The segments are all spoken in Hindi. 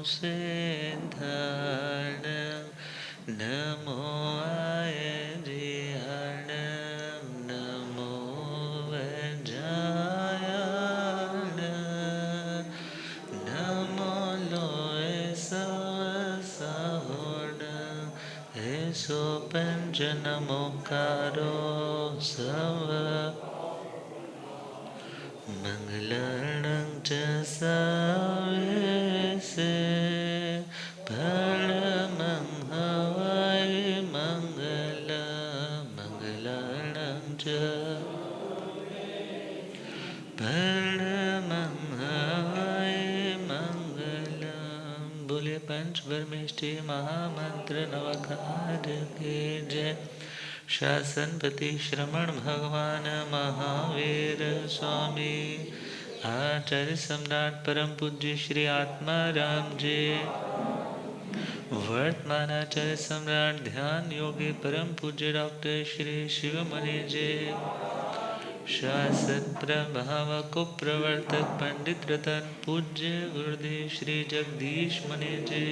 सिद्धार्णं नमो आयजिहार्णं नमो वज्रायार्णं नमो लोय सवसाहोर्णं हेसो पंचनमोकारो सव मंगलार्णं च सवेसे परमं हवै मंगलार्णं च परमं हवै मंगलम्। बोले पंचपरमेष्ठी महामंत्र नवकार के जय। शासनपति श्रमण भगवान महावीर स्वामी आचार्य सम्राट परम पूज्य श्री आत्माराम जी वर्तमान आचार्य सम्राट ध्यान योगी परम पूज्य डॉक्टर श्री शिवमणि जी शासक प्रभावक प्रवर्तक पंडित रतन पूज्य गुरुदेव श्री जगदीश मणि जी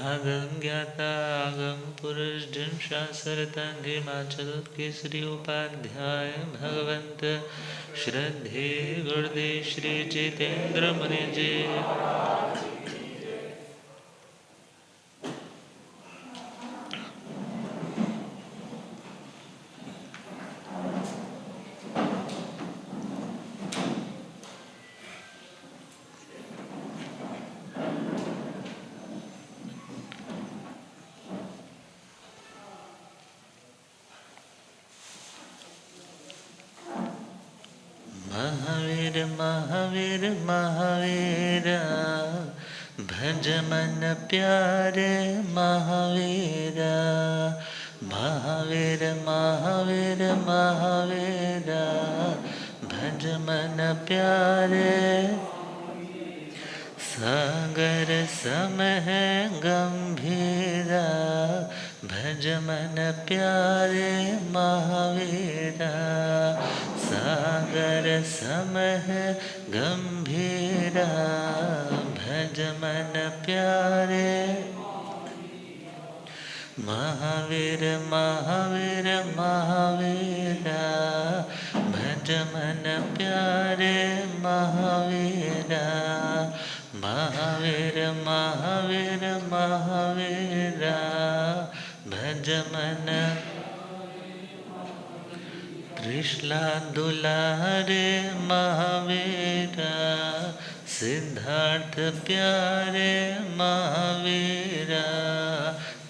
आगम ज्ञाता आगम पुरुष जन शास्त्रतन हिमाचल केसरी उपाध्याय भगवंत श्रद्धे गुरुदेव श्री जितेंद्र मुनि जी महावीर महावीर महावीर भज मन प्यारे महावीर महावीर महावीर महावीर भज मन प्यारे सागर सम है गंभीरा भज मन प्यारे महावीरा सागर सम है गंभीरा भज मन प्यारे महावीर महावीर महावीरा भज मन प्यारे महावीरा महावीर महावीर महावीरा भज मन कृष्णा दुलारे महावीरा सिद्धार्थ प्यारे महावीरा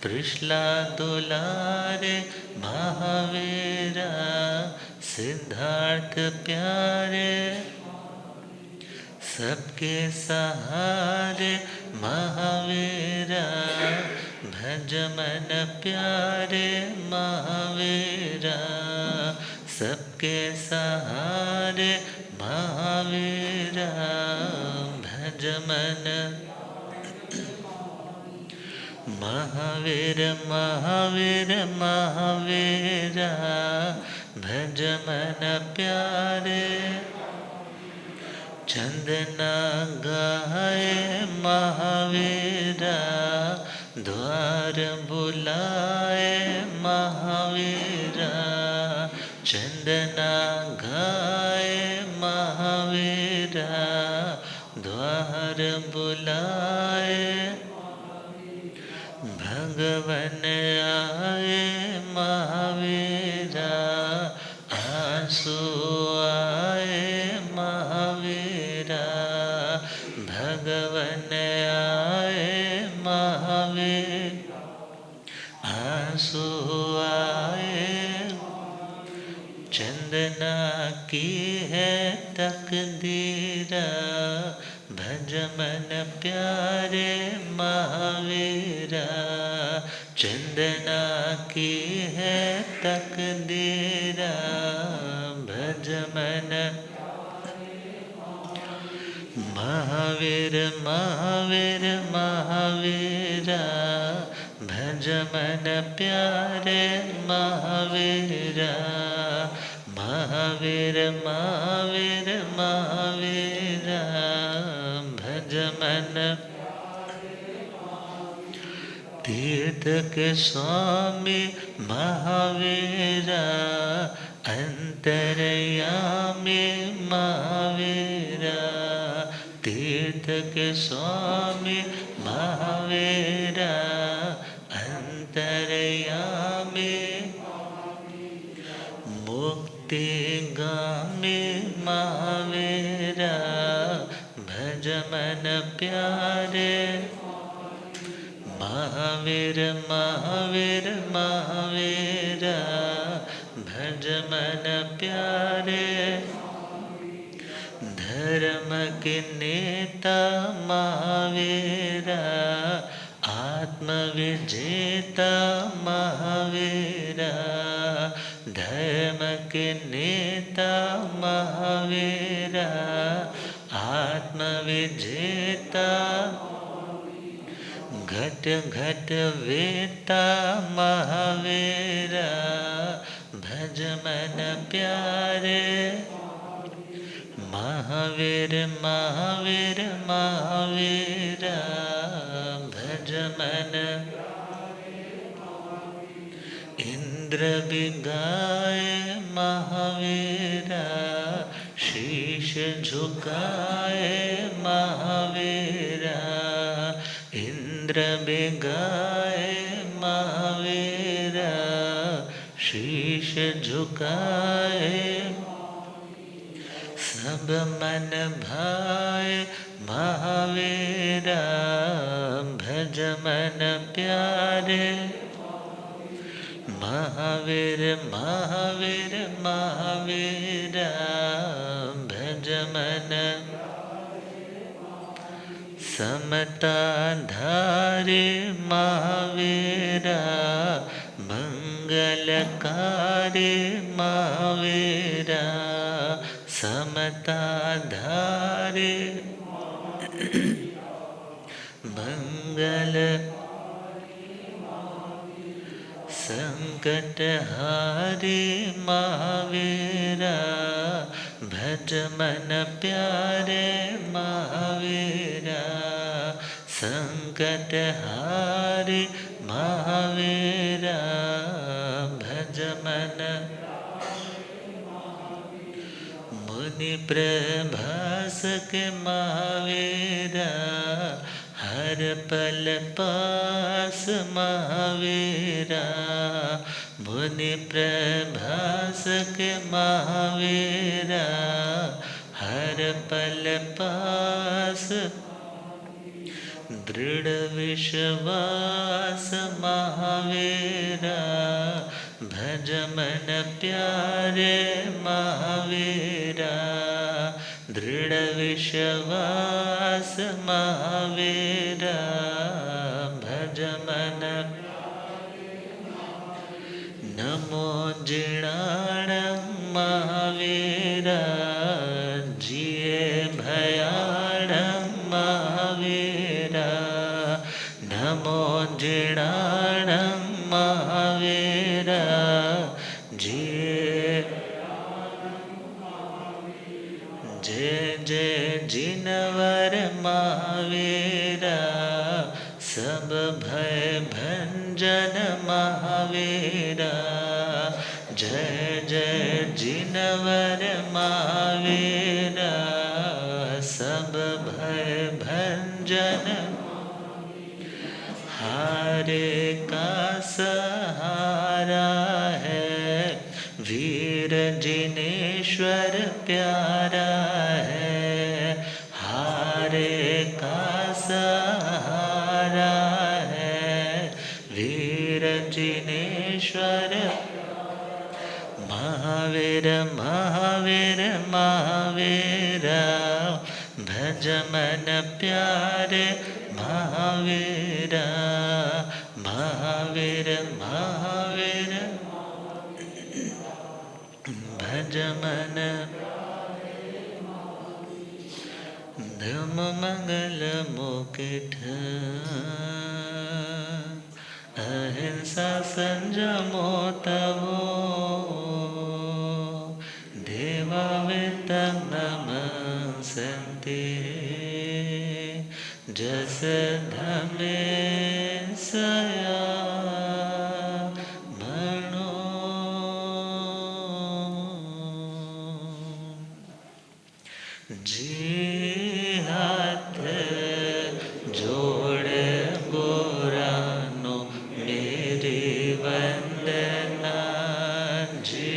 कृष्णा दुलारे महावीरा सिद्धार्थ प्यारे सबके सहारे महावीरा भज मन प्यारे महावीरा सबके सहारे महावीरा भज मन महावीर महावीर महावीरा भज मन प्यारे चंदना गाए महावीरा द्वार बुलाए महावीरा चंदना गाए महावीरा द्वार बुलाए भगवन आए महावीरा आंसू आए महावीरा भगवन आए महावीर आंसू आए चंदना की है तकदीरा भज मन प्यारे महावीरा चंदना की है तकदीरा भज मन महावीर महावीर महावीरा भज मन प्यारे महावीरा महावीर महावीर महावीरा भज मन तीर्थ के स्वामी महावीरा अंतरयामी महावीरा तीर्थ के स्वामी महावीरा अंतरयामी मुक्तिगामी महावीरा भज मन प्यारे महावीर महावीर महावीर भज मन प्यारे धर्म के नेता महावीर आत्म विजेता महावीर धर्म के नेता महावीर आत्म विजेता घट घट वेता महावीरा भज मन प्यारे महावीर महावीर महावीरा भज मन इंद्र बिगाए महावीरा शीश झुकाए महावीरा इंद्र बिगाए महावीरा शीश झुकाए सब मन भाए महावीरा भज मन प्यारे महावीर महावीर महावीरा भज मन समता धारे महावीरा मंगलकारी महावीरा समता धारे मंगल संकट हारे महावीरा भज मन प्यारे महावीरा संकट हारे महावीरा भज मन मुनि प्रभास के महावीरा हर पल पास महावीरा मुनि प्रभास के महावीरा हर पल पास दृढ़ विश्वास महावीरा भज मन प्यारे महावीरा दृढ़ विश्वास महावीरा भज मन नमो जिणाण महावीरा जिए भयाण महावीरा नमो जिणाण महावीरा जिए जय जय जिनवर महावीरा सब भय भंजन महावीरा जय जय जिनवर महावीरा सब भय भंजन हारे का सहारा है वीर जिनेश्वर प्यारा है हारे का सहारा है वीर जिनेश्वर महावीर महावीर महावीर भज मन प्यारे महावीर महावीर महावीर भज मन धम मंगल मुकुट अहिंसा संजमो तवो देवा वित्तं नमस्ते जस धमे सया मनो जी हाथ जोड़ गोरानो मेरी वंदना जी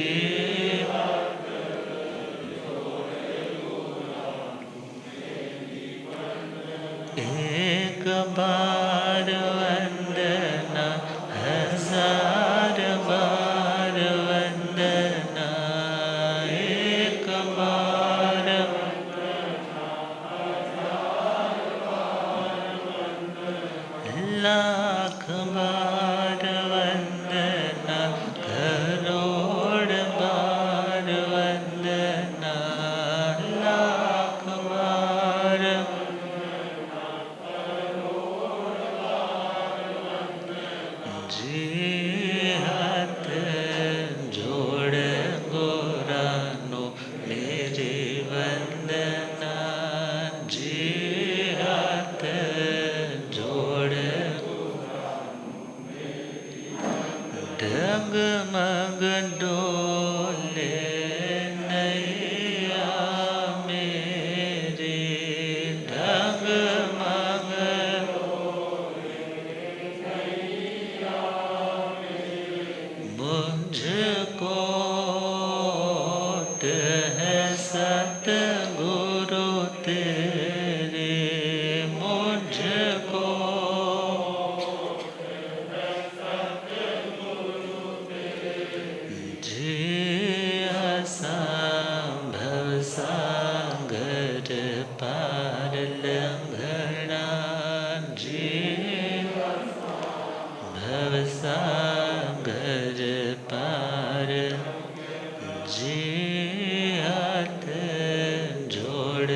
एक बार वंदना हजार बार वंदना एक बार लाख बार वंदना करोड़ बार वंदना लाख बार जी हाथ जोड़ गोरानो मेरी वंदना जी हाथ जोड़ डगमग डोले नैया मेरी डगमग मुझको है सतगुरु तेरे मुझको जी भव सागर पार लंघना जी भव सागर पार जी हाथ जोड़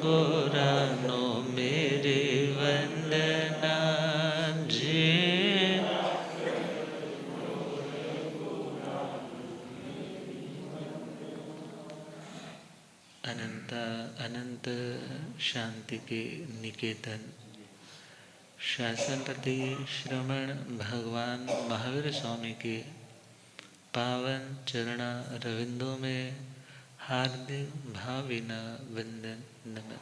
गोरानो मेरी वंदना जी अनंत अनंत शांति के निकेतन शासनपति श्रमण भगवान महावीर स्वामी के पावन चरणा रविंदों में हार्दिक भावभीना वंदन नमन।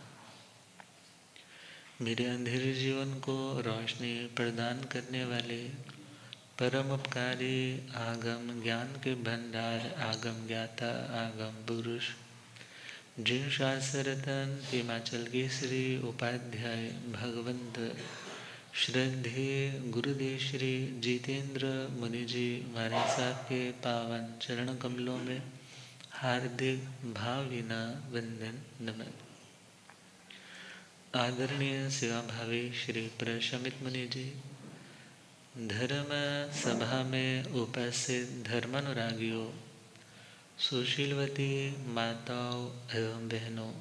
मेरे अंधेरे जीवन को रोशनी प्रदान करने वाले परम उपकारी आगम ज्ञान के भंडार आगम ज्ञाता आगम पुरुष जिन शास्त्ररतन हिमाचल केसरी उपाध्याय भगवंत श्रद्धेय गुरुदेव श्री जितेंद्र मुनि जी महाराज साहब के पावन चरण कमलों में हार्दिक भावभीना वंदन नमन। आदरणीय सेवा भावी श्री प्रशमित मुनि जी, धर्म सभा में उपस्थित धर्मानुरागियों, सुशीलवती माताओं एवं बहनों,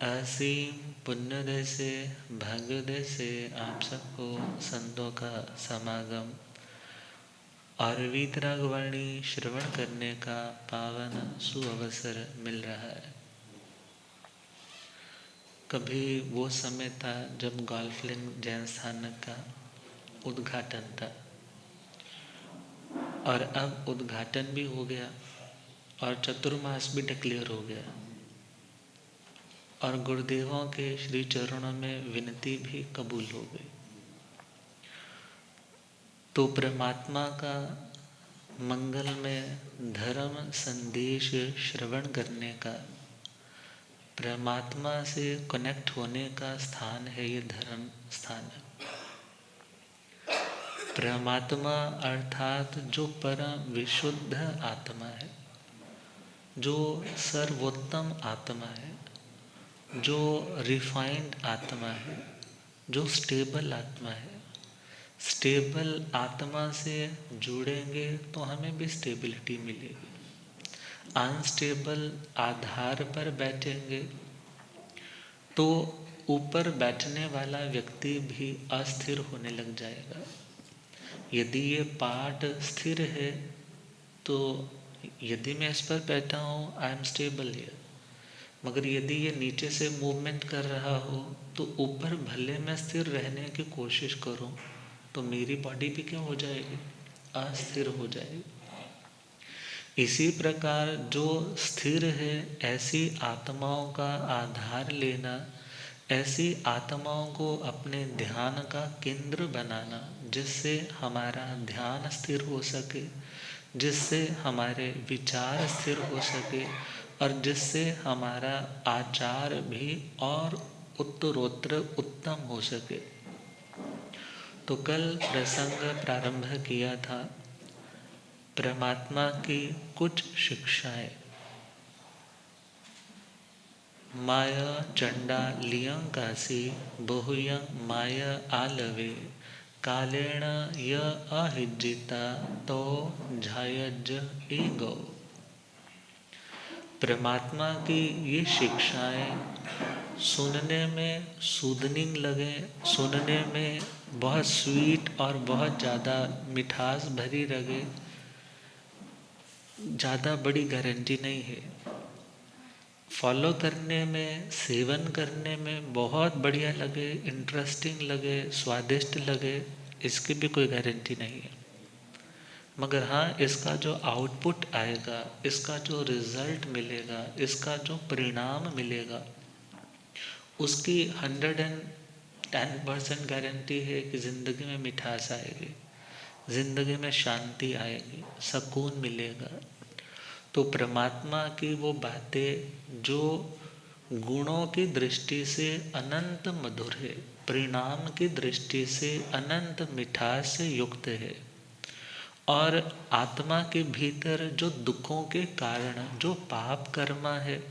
असीम पुण्योदय से भाग्योदय से आप सबको संतों का समागम और वीतरागवाणी श्रवण करने का पावन सुअवसर मिल रहा है। कभी वो समय था जब गोल्फलिंग जैन स्थानक का उद्घाटन था और अब उद्घाटन भी हो गया और चतुर्मास भी डिक्लेयर हो गया और गुरुदेवों के श्री चरणों में विनती भी कबूल हो गई। तो परमात्मा का मंगल में धर्म संदेश श्रवण करने का, परमात्मा से कनेक्ट होने का स्थान है ये धर्म स्थान है। परमात्मा अर्थात जो परम विशुद्ध आत्मा है, जो सर्वोत्तम आत्मा है, जो रिफाइंड आत्मा है, जो स्टेबल आत्मा है। स्टेबल आत्मा से जुड़ेंगे तो हमें भी स्टेबिलिटी मिलेगी। अनस्टेबल आधार पर बैठेंगे तो ऊपर बैठने वाला व्यक्ति भी अस्थिर होने लग जाएगा। यदि ये पार्ट स्थिर है तो यदि मैं इस पर बैठा हूँ, आई एम स्टेबल हियर। मगर यदि ये नीचे से मूवमेंट कर रहा हो तो ऊपर भले मैं स्थिर रहने की कोशिश करूं तो मेरी बॉडी भी क्या हो जाएगी, अस्थिर हो जाएगी। इसी प्रकार जो स्थिर है ऐसी आत्माओं का आधार लेना, ऐसी आत्माओं को अपने ध्यान का केंद्र बनाना, जिससे हमारा ध्यान स्थिर हो सके, जिससे हमारे विचार स्थिर हो सके और जिससे हमारा आचार भी और उत्तरोत्तर उत्तम हो सके। तो कल प्रसंग प्रारंभ किया था परमात्मा की कुछ शिक्षाएं। माया चंडा लियंकासी बहुयं माया आलवे कालेण य अहिज्जिता तो झायज ईगो। परमात्मा की ये शिक्षाएं सुनने में सूदनिंग लगे, सुनने में बहुत स्वीट और बहुत ज़्यादा मिठास भरी लगे, ज़्यादा बड़ी गारंटी नहीं है। फॉलो करने में, सेवन करने में बहुत बढ़िया लगे, इंटरेस्टिंग लगे, स्वादिष्ट लगे, इसकी भी कोई गारंटी नहीं है। मगर हाँ, इसका जो आउटपुट आएगा, इसका जो रिजल्ट मिलेगा, इसका जो परिणाम मिलेगा, उसकी 110% गारंटी है कि ज़िंदगी में मिठास आएगी, ज़िंदगी में शांति आएगी, सुकून मिलेगा। तो परमात्मा की वो बातें जो गुणों की दृष्टि से अनंत मधुर है, परिणाम की दृष्टि से अनंत मिठास से युक्त है, और आत्मा के भीतर जो दुखों के कारण जो पाप कर्मा है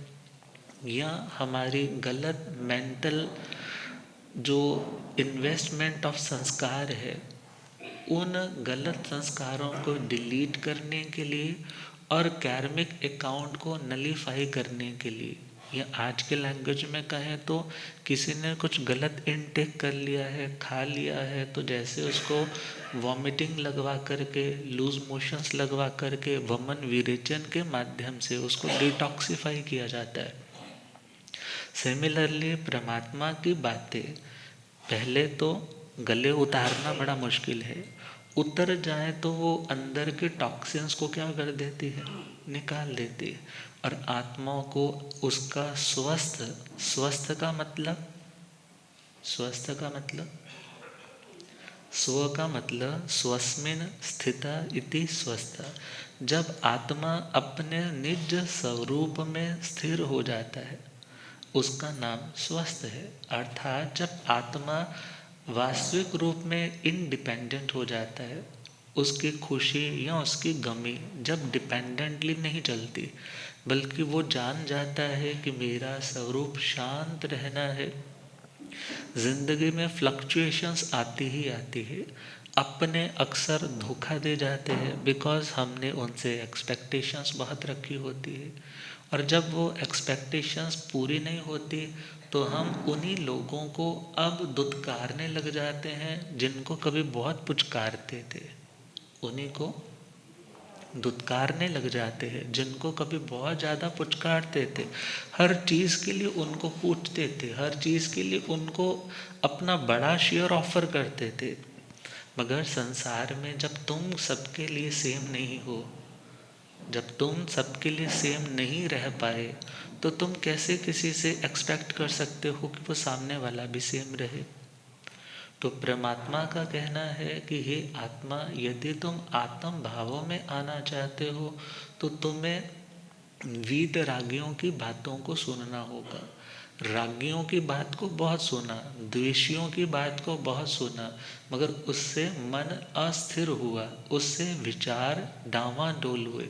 या हमारी गलत मेंटल जो इन्वेस्टमेंट ऑफ संस्कार है, उन गलत संस्कारों को डिलीट करने के लिए और कार्मिक अकाउंट को नलीफाई करने के लिए, या आज के लैंग्वेज में कहें तो किसी ने कुछ गलत इनटेक कर लिया है, खा लिया है, तो जैसे उसको वॉमिटिंग लगवा करके, लूज मोशंस लगवा करके, वमन विरेचन के माध्यम से उसको डिटॉक्सिफाई किया जाता है। सिमिलरली परमात्मा की बातें पहले तो गले उतारना बड़ा मुश्किल है, उतर जाए तो वो अंदर के टॉक्सिन्स को क्या कर देती है, निकाल देती है, और आत्माओं को उसका स्वस्थ, स्वस्थ का मतलब, स्वस्थ का मतलब, स्व का मतलब स्वस्मिन स्थिता इति स्वस्थ। जब आत्मा अपने निज स्वरूप में स्थिर हो जाता है उसका नाम स्वस्थ है। अर्थात जब आत्मा वास्तविक रूप में इंडिपेंडेंट हो जाता है, उसकी खुशी या उसकी गमी जब डिपेंडेंटली नहीं चलती, बल्कि वो जान जाता है कि मेरा स्वरूप शांत रहना है। जिंदगी में फ्लक्चुएशंस आती ही आती है, अपने अक्सर धोखा दे जाते हैं, बिकॉज हमने उनसे एक्सपेक्टेशंस बहुत रखी होती है, और जब वो एक्सपेक्टेशंस पूरी नहीं होती तो हम उन्हीं लोगों को अब दुत्कारने लग जाते हैं जिनको कभी बहुत पुचकारते थे, उन्हीं को दुत्कारने लग जाते हैं जिनको कभी बहुत ज़्यादा पुचकारते थे, हर चीज़ के लिए उनको पूछते थे, हर चीज़ के लिए उनको अपना बड़ा शेयर ऑफर करते थे। मगर संसार में जब तुम सबके लिए सेम नहीं हो, जब तुम सबके लिए सेम नहीं रह पाए, तो तुम कैसे किसी से एक्सपेक्ट कर सकते हो कि वो सामने वाला भी सेम रहे। तो परमात्मा का कहना है कि हे आत्मा, यदि तुम आत्म भावों में आना चाहते हो तो तुम्हें वीत रागियों की बातों को सुनना होगा। रागियों की बात को बहुत सुना, द्वेषियों की बात को बहुत सुना, मगर उससे मन अस्थिर हुआ, उससे विचार डावाडोल हुए,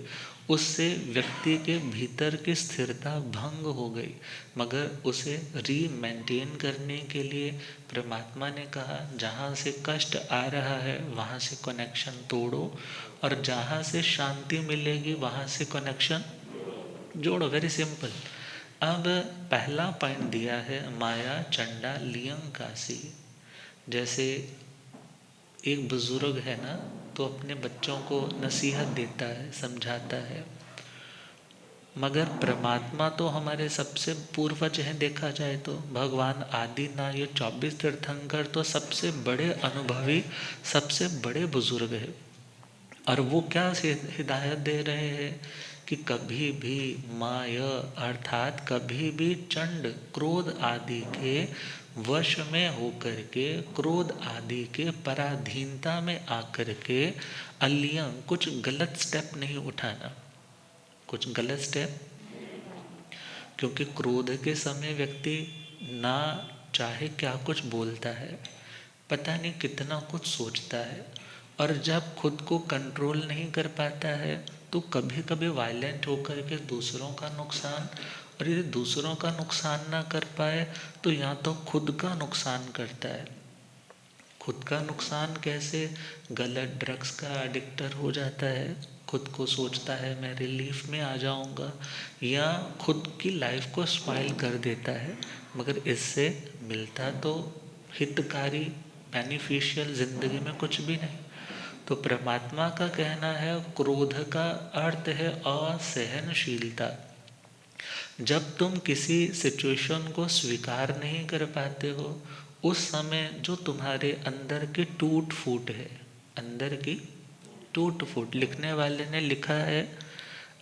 उससे व्यक्ति के भीतर की स्थिरता भंग हो गई। मगर उसे रीमेंटेन करने के लिए परमात्मा ने कहा, जहाँ से कष्ट आ रहा है वहाँ से कनेक्शन तोड़ो, और जहाँ से शांति मिलेगी वहाँ से कनेक्शन जोड़ो। Very simple. अब पहला पॉइंट दिया है माया चंडा लियंकासी। जैसे एक बुजुर्ग है ना, तो अपने बच्चों को नसीहत देता है, समझाता है, मगर परमात्मा तो हमारे सबसे पूर्वज हैं, देखा जाए तो भगवान आदिनाथ, ये 24 तीर्थंकर तो सबसे बड़े अनुभवी, सबसे बड़े बुजुर्ग हैं। और वो क्या हिदायत दे रहे हैं कि कभी भी माया अर्थात कभी भी चंड क्रोध आदि के वश में होकर के, क्रोध आदि के पराधीनता में आकर के अलियं कुछ गलत स्टेप नहीं उठाना, कुछ गलत स्टेप। क्योंकि क्रोध के समय व्यक्ति ना चाहे क्या कुछ बोलता है, पता नहीं कितना कुछ सोचता है, और जब खुद को कंट्रोल नहीं कर पाता है तो कभी कभी वायलेंट होकर के दूसरों का नुकसान, और यदि दूसरों का नुकसान ना कर पाए तो या तो खुद का नुकसान करता है। खुद का नुकसान कैसे? गलत ड्रग्स का एडिक्टर हो जाता है, खुद को सोचता है मैं रिलीफ में आ जाऊंगा, या खुद की लाइफ को स्पाइल कर देता है, मगर इससे मिलता तो हितकारी बेनिफिशियल जिंदगी में कुछ भी नहीं। तो परमात्मा का कहना है क्रोध का अर्थ है असहनशीलता। जब तुम किसी सिचुएशन को स्वीकार नहीं कर पाते हो, उस समय जो तुम्हारे अंदर की टूट फूट है, अंदर की टूट फूट, लिखने वाले ने लिखा है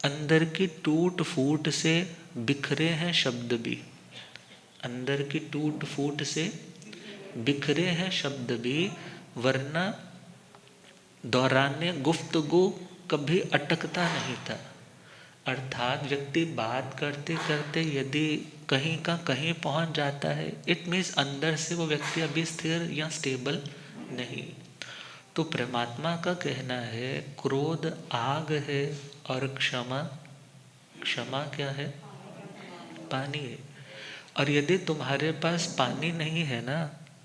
अंदर की टूट फूट से बिखरे हैं शब्द भी, अंदर की टूट फूट से बिखरे हैं शब्द भी, वरना दौराने गुफ्तगू कभी अटकता नहीं था। अर्थात व्यक्ति बात करते करते यदि कहीं का कहीं पहुंच जाता है, इट मीन्स अंदर से वो व्यक्ति अभी स्थिर या स्टेबल नहीं। तो परमात्मा का कहना है क्रोध आग है और क्षमा, क्षमा क्या है? पानी है। और यदि तुम्हारे पास पानी नहीं है ना,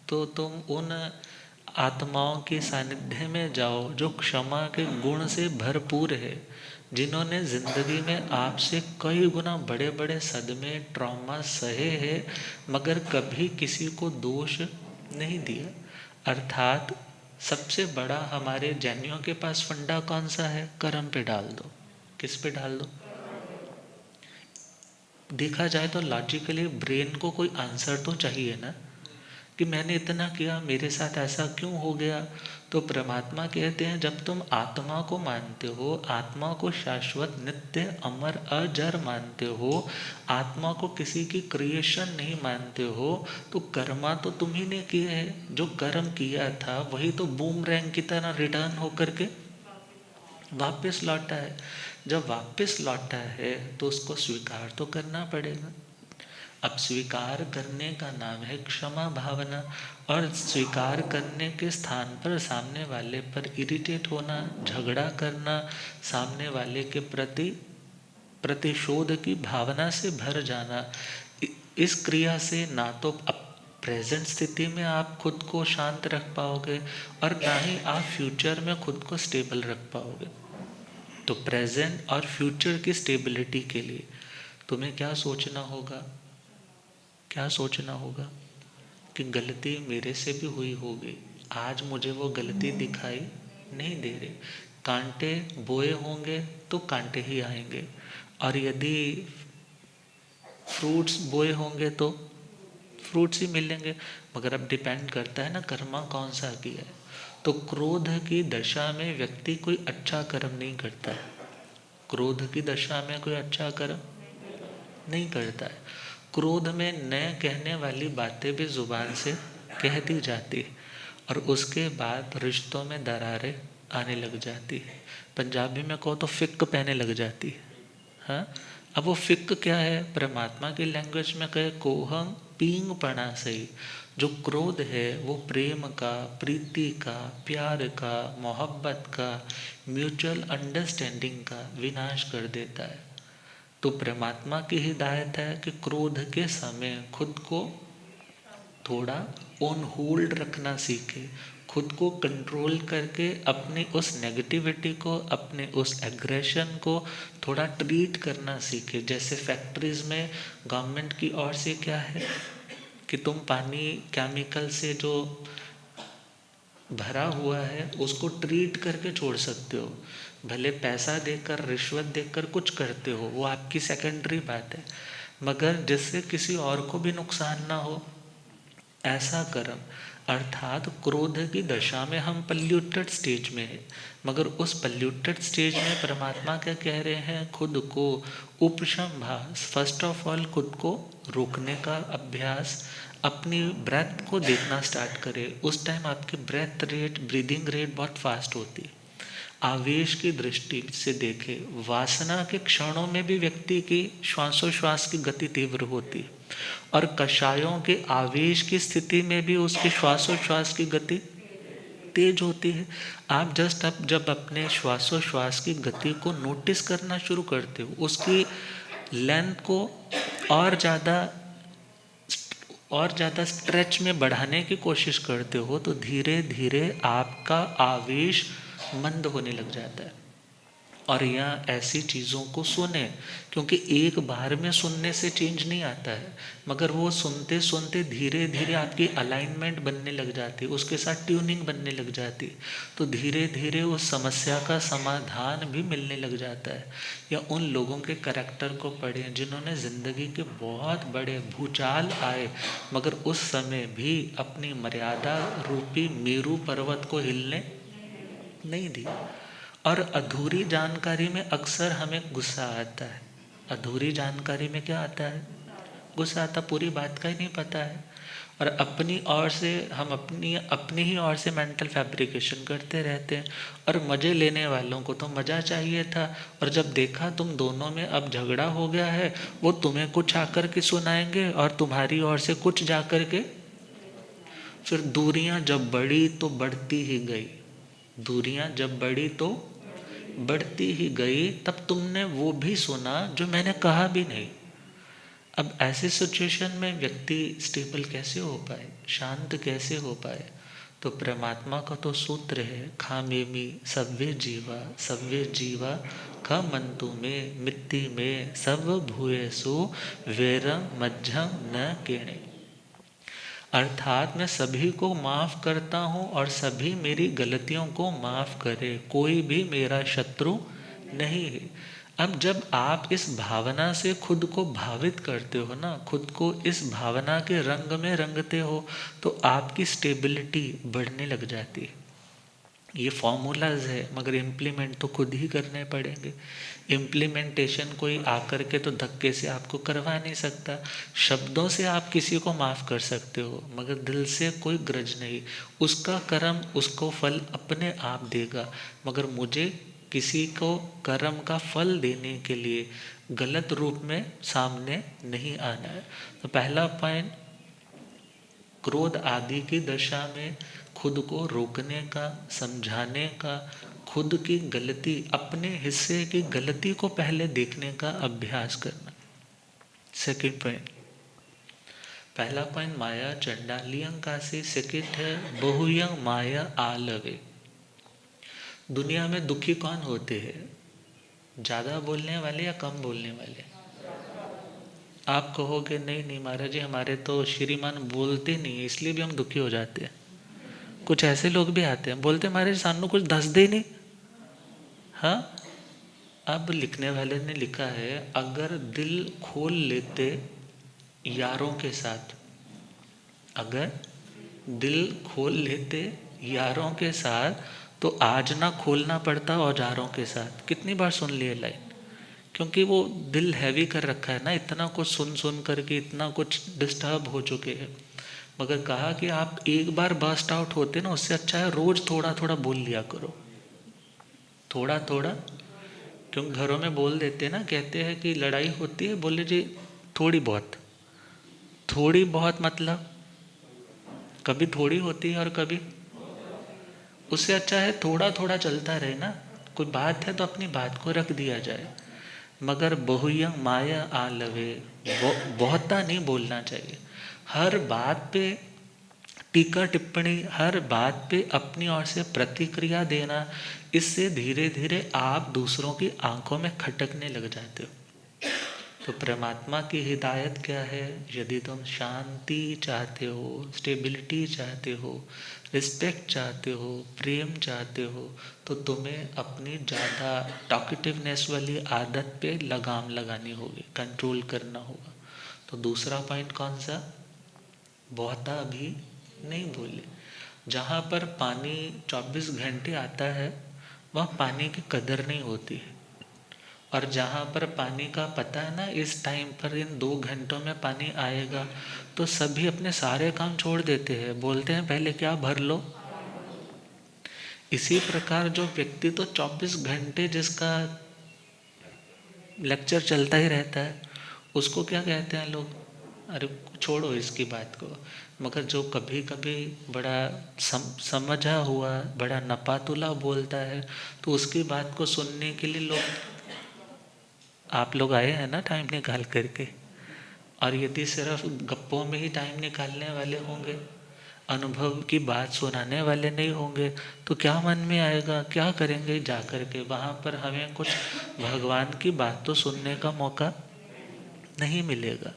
तो तुम उन आत्माओं के सानिध्य में जाओ जो क्षमा के गुण से भरपूर है, जिन्होंने जिंदगी में आपसे कई गुना बड़े बड़े सदमे ट्रॉमा सहे हैं, मगर कभी किसी को दोष नहीं दिया। अर्थात सबसे बड़ा हमारे जैनियों के पास फंडा कौन सा है? कर्म पे डाल दो। किस पे डाल दो? देखा जाए तो लॉजिकली ब्रेन को कोई आंसर तो चाहिए ना, कि मैंने इतना किया मेरे साथ ऐसा क्यों हो गया। तो परमात्मा कहते हैं जब तुम आत्मा को मानते हो, आत्मा को शाश्वत नित्य अमर अजर मानते हो, आत्मा को किसी की क्रिएशन नहीं मानते हो, तो कर्मा तो तुम ही ने किए हैं। जो कर्म किया था वही तो बूमरैंग की तरह रिटर्न होकर के वापस लौटा है। जब वापस लौटा है तो उसको स्वीकार तो करना पड़ेगा। अब स्वीकार करने का नाम है क्षमा भावना, और स्वीकार करने के स्थान पर सामने वाले पर इरिटेट होना, झगड़ा करना, सामने वाले के प्रति प्रतिशोध की भावना से भर जाना, इस क्रिया से ना तो अब प्रेजेंट स्थिति में आप खुद को शांत रख पाओगे, और ना ही आप फ्यूचर में खुद को स्टेबल रख पाओगे। तो प्रेजेंट और फ्यूचर की स्टेबिलिटी के लिए तुम्हें क्या सोचना होगा? क्या सोचना होगा कि गलती मेरे से भी हुई होगी, आज मुझे वो गलती दिखाई नहीं दे रही। कांटे बोए होंगे तो कांटे ही आएंगे, और यदि फ्रूट्स बोए होंगे तो फ्रूट्स ही मिलेंगे। मगर अब डिपेंड करता है ना कर्मा कौन सा किया है। तो क्रोध की दशा में व्यक्ति कोई अच्छा कर्म नहीं करता है, क्रोध की दशा में कोई अच्छा कर्म नहीं करता है। क्रोध में न कहने वाली बातें भी जुबान से कह दी जाती है, और उसके बाद रिश्तों में दरारें आने लग जाती है। पंजाबी में कहो तो फिक पहने लग जाती है। हाँ, अब वो फिक क्या है? परमात्मा की लैंग्वेज में कहे कोहम पींग पड़ा सही। जो क्रोध है वो प्रेम का, प्रीति का, प्यार का, मोहब्बत का, म्यूचुअल अंडरस्टैंडिंग का विनाश कर देता है। तो परमात्मा की हिदायत है कि क्रोध के समय खुद को थोड़ा ऑन होल्ड रखना सीखे, खुद को कंट्रोल करके अपनी उस नेगेटिविटी को, अपने उस एग्रेशन को थोड़ा ट्रीट करना सीखे। जैसे फैक्ट्रीज में गवर्नमेंट की ओर से क्या है कि तुम पानी केमिकल से जो भरा हुआ है उसको ट्रीट करके छोड़ सकते हो, भले पैसा देकर रिश्वत देकर कुछ करते हो, वो आपकी सेकेंडरी बात है, मगर जिससे किसी और को भी नुकसान ना हो ऐसा कर्म। अर्थात क्रोध की दशा में हम पल्यूटेड स्टेज में है, मगर उस पल्यूटेड स्टेज में परमात्मा क्या कह रहे हैं, खुद को उपशमभास, फर्स्ट ऑफ ऑल खुद को रोकने का अभ्यास, अपनी ब्रेथ को देखना स्टार्ट करें। उस टाइम आपकी ब्रेथ रेट, ब्रीदिंग रेट बहुत फास्ट होती है। आवेश की दृष्टि से देखे, वासना के क्षणों में भी व्यक्ति की श्वासोश्वास की गति तीव्र होती है, और कषायों के आवेश की स्थिति में भी उसके श्वासोश्वास की गति तेज होती है। आप जस्ट अब जब अपने श्वासोश्वास की गति को नोटिस करना शुरू करते हो, उसकी लेंथ को और ज़्यादा स्ट्रेच में बढ़ाने की कोशिश करते हो, तो धीरे धीरे आपका आवेश मंद होने लग जाता है। और यहाँ ऐसी चीज़ों को सुने, क्योंकि एक बार में सुनने से चेंज नहीं आता है, मगर वो सुनते सुनते धीरे धीरे आपकी अलाइनमेंट बनने लग जाती है, उसके साथ ट्यूनिंग बनने लग जाती है, तो धीरे धीरे उस समस्या का समाधान भी मिलने लग जाता है। या उन लोगों के करैक्टर को पढ़ें जिन्होंने ज़िंदगी के बहुत बड़े भूचाल आए, मगर उस समय भी अपनी मर्यादा रूपी मेरू पर्वत को हिलने नहीं दी। और अधूरी जानकारी में अक्सर हमें गुस्सा आता है। अधूरी जानकारी में क्या आता है? गुस्सा आता, पूरी बात का ही नहीं पता है। और अपनी ओर से हम अपनी ही ओर से मेंटल फैब्रिकेशन करते रहते हैं। और मज़े लेने वालों को तो मज़ा चाहिए था, और जब देखा तुम दोनों में अब झगड़ा हो गया है, वो तुम्हें कुछ आकर के सुनाएंगे और तुम्हारी ओर से कुछ जाकर के, फिर दूरियां जब बढ़ी तो बढ़ती ही गई। दूरियां जब बढ़ी तो बढ़ती ही गई, तब तुमने वो भी सुना जो मैंने कहा भी नहीं। अब ऐसी सिचुएशन में व्यक्ति स्टेबल कैसे हो पाए, शांत कैसे हो पाए? तो परमात्मा का तो सूत्र है, खामेमी सव्वे जीवा का मंतु में मिट्टी में सब भूयसु वेरम मज्जम न केणे। अर्थात मैं सभी को माफ़ करता हूँ और सभी मेरी गलतियों को माफ़ करे, कोई भी मेरा शत्रु नहीं है। अब जब आप इस भावना से खुद को भावित करते हो ना, खुद को इस भावना के रंग में रंगते हो, तो आपकी स्टेबिलिटी बढ़ने लग जाती है। ये फॉर्मूलाज है, मगर इम्प्लीमेंट तो खुद ही करने पड़ेंगे। इम्प्लीमेंटेशन कोई आकर के तो धक्के से आपको करवा नहीं सकता। शब्दों से आप किसी को माफ़ कर सकते हो, मगर दिल से कोई ग्रज नहीं। उसका कर्म उसको फल अपने आप देगा, मगर मुझे किसी को कर्म का फल देने के लिए गलत रूप में सामने नहीं आना है। तो पहला पॉइंट, क्रोध आदि की दशा में खुद को रोकने का, समझाने का, खुद की गलती, अपने हिस्से की गलती को पहले देखने का अभ्यास करना। सेकंड पॉइंट, पहला पॉइंट माया चंडालियं कासी, सेकंड है बहुयं माया आलवे। दुनिया में दुखी कौन होते हैं? ज़्यादा बोलने वाले या कम बोलने वाले? आप कहोगे नहीं नहीं महाराज जी, हमारे तो श्रीमान बोलते नहीं है इसलिए भी हम दुखी हो जाते हैं। कुछ ऐसे लोग भी आते हैं, बोलते महाराज सानू कुछ दस दे नहीं। हाँ, अब लिखने वाले ने लिखा है, अगर दिल खोल लेते यारों के साथ, अगर दिल खोल लेते यारों के साथ, तो आज ना खोलना पड़ता औजारों के साथ। कितनी बार सुन लिए लाइन, क्योंकि वो दिल हैवी कर रखा है ना, इतना कुछ सुन सुन करके इतना कुछ डिस्टर्ब हो चुके हैं। मगर कहा कि आप एक बार बर्स्ट आउट होते ना, उससे अच्छा है रोज थोड़ा थोड़ा बोल लिया करो, थोड़ा थोड़ा। क्योंकि घरों में बोल देते ना, कहते हैं कि लड़ाई होती है, बोले जी थोड़ी बहुत। थोड़ी बहुत मतलब कभी थोड़ी होती है और कभी, उससे अच्छा है थोड़ा थोड़ा चलता रहे ना। कोई बात है तो अपनी बात को रख दिया जाए, मगर बहुयं माया आलवे, बहुता नहीं बोलना चाहिए। हर बात पे टीका टिप्पणी, हर बात पे अपनी ओर से प्रतिक्रिया देना, इससे धीरे धीरे आप दूसरों की आंखों में खटकने लग जाते हो। तो परमात्मा की हिदायत क्या है? यदि तुम शांति चाहते हो, स्टेबिलिटी चाहते हो, रिस्पेक्ट चाहते हो, प्रेम चाहते हो, तो तुम्हें अपनी ज़्यादा टॉकेटिवनेस वाली आदत पे लगाम लगानी होगी, कंट्रोल करना होगा। तो दूसरा पॉइंट कौन सा? बहुता भी नहीं बोले। जहाँ पर पानी 24 घंटे आता है वहाँ पानी की कदर नहीं होती है, और जहाँ पर पानी का पता है ना इस टाइम पर इन 2 घंटों में पानी आएगा, तो सभी अपने सारे काम छोड़ देते हैं, बोलते हैं पहले क्या भर लो। इसी प्रकार जो व्यक्ति तो 24 घंटे जिसका लेक्चर चलता ही रहता है, उसको क्या कहते हैं लोग? अरे छोड़ो इसकी बात को। मगर जो कभी कभी बड़ा समझा हुआ, बड़ा नपातुला बोलता है, तो उसकी बात को सुनने के लिए लोग, आप लोग आए हैं ना टाइम निकाल करके। और यदि सिर्फ गप्पों में ही टाइम निकालने वाले होंगे, अनुभव की बात सुनाने वाले नहीं होंगे, तो क्या मन में आएगा? क्या करेंगे जा कर के वहाँ पर? हमें कुछ भगवान की बात तो सुनने का मौका नहीं मिलेगा।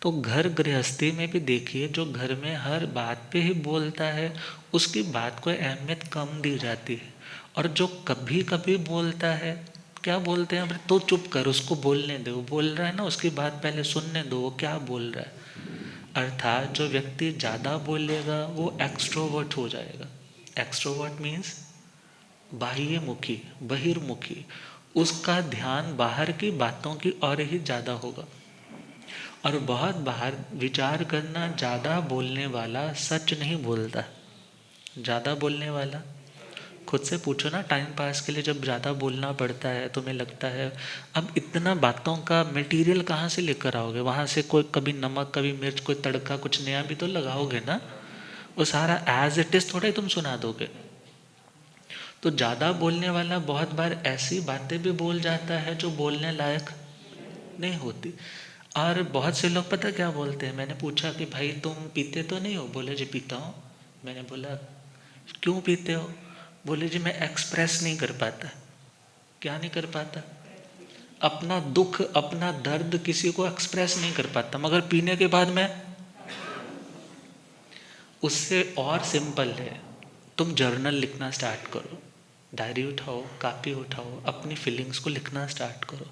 तो घर गृहस्थी में भी देखिए, जो घर में हर बात पे ही बोलता है उसकी बात को अहमियत कम दी जाती है, और जो कभी कभी बोलता है, क्या बोलते हैं? अरे तो चुप कर, उसको बोलने दो, वो बोल रहा है ना, उसकी बात पहले सुनने दो, वो क्या बोल रहा है। अर्थात जो व्यक्ति ज़्यादा बोलेगा वो एक्सट्रोवर्ट हो जाएगा। एक्सट्रोवर्ट मीन्स बाह्यमुखी, बहिर्मुखी, उसका ध्यान बाहर की बातों की ओर ही ज़्यादा होगा। और बहुत बाहर विचार करना, ज़्यादा बोलने वाला सच नहीं बोलता। ज़्यादा बोलने वाला, खुद से पूछो ना, टाइम पास के लिए जब ज़्यादा बोलना पड़ता है, तुम्हें लगता है अब इतना बातों का मटेरियल कहाँ से लेकर आओगे? वहाँ से कोई कभी नमक, कभी मिर्च, कोई तड़का, कुछ नया भी तो लगाओगे ना। वो सारा एज इट इज़ थोड़ा ही तुम सुना दोगे। तो ज़्यादा बोलने वाला बहुत बार ऐसी बातें भी बोल जाता है जो बोलने लायक नहीं होती। और बहुत से लोग पता क्या बोलते हैं? मैंने पूछा कि भाई तुम पीते तो नहीं हो? बोले जी पीता हूँ। मैंने बोला क्यों पीते हो? बोले जी मैं एक्सप्रेस नहीं कर पाता। क्या नहीं कर पाता? अपना दुख, अपना दर्द किसी को एक्सप्रेस नहीं कर पाता, मगर पीने के बाद मैं, उससे और सिंपल है, तुम जर्नल लिखना स्टार्ट करो, डायरी उठाओ, कापी उठाओ, अपनी फीलिंग्स को लिखना स्टार्ट करो।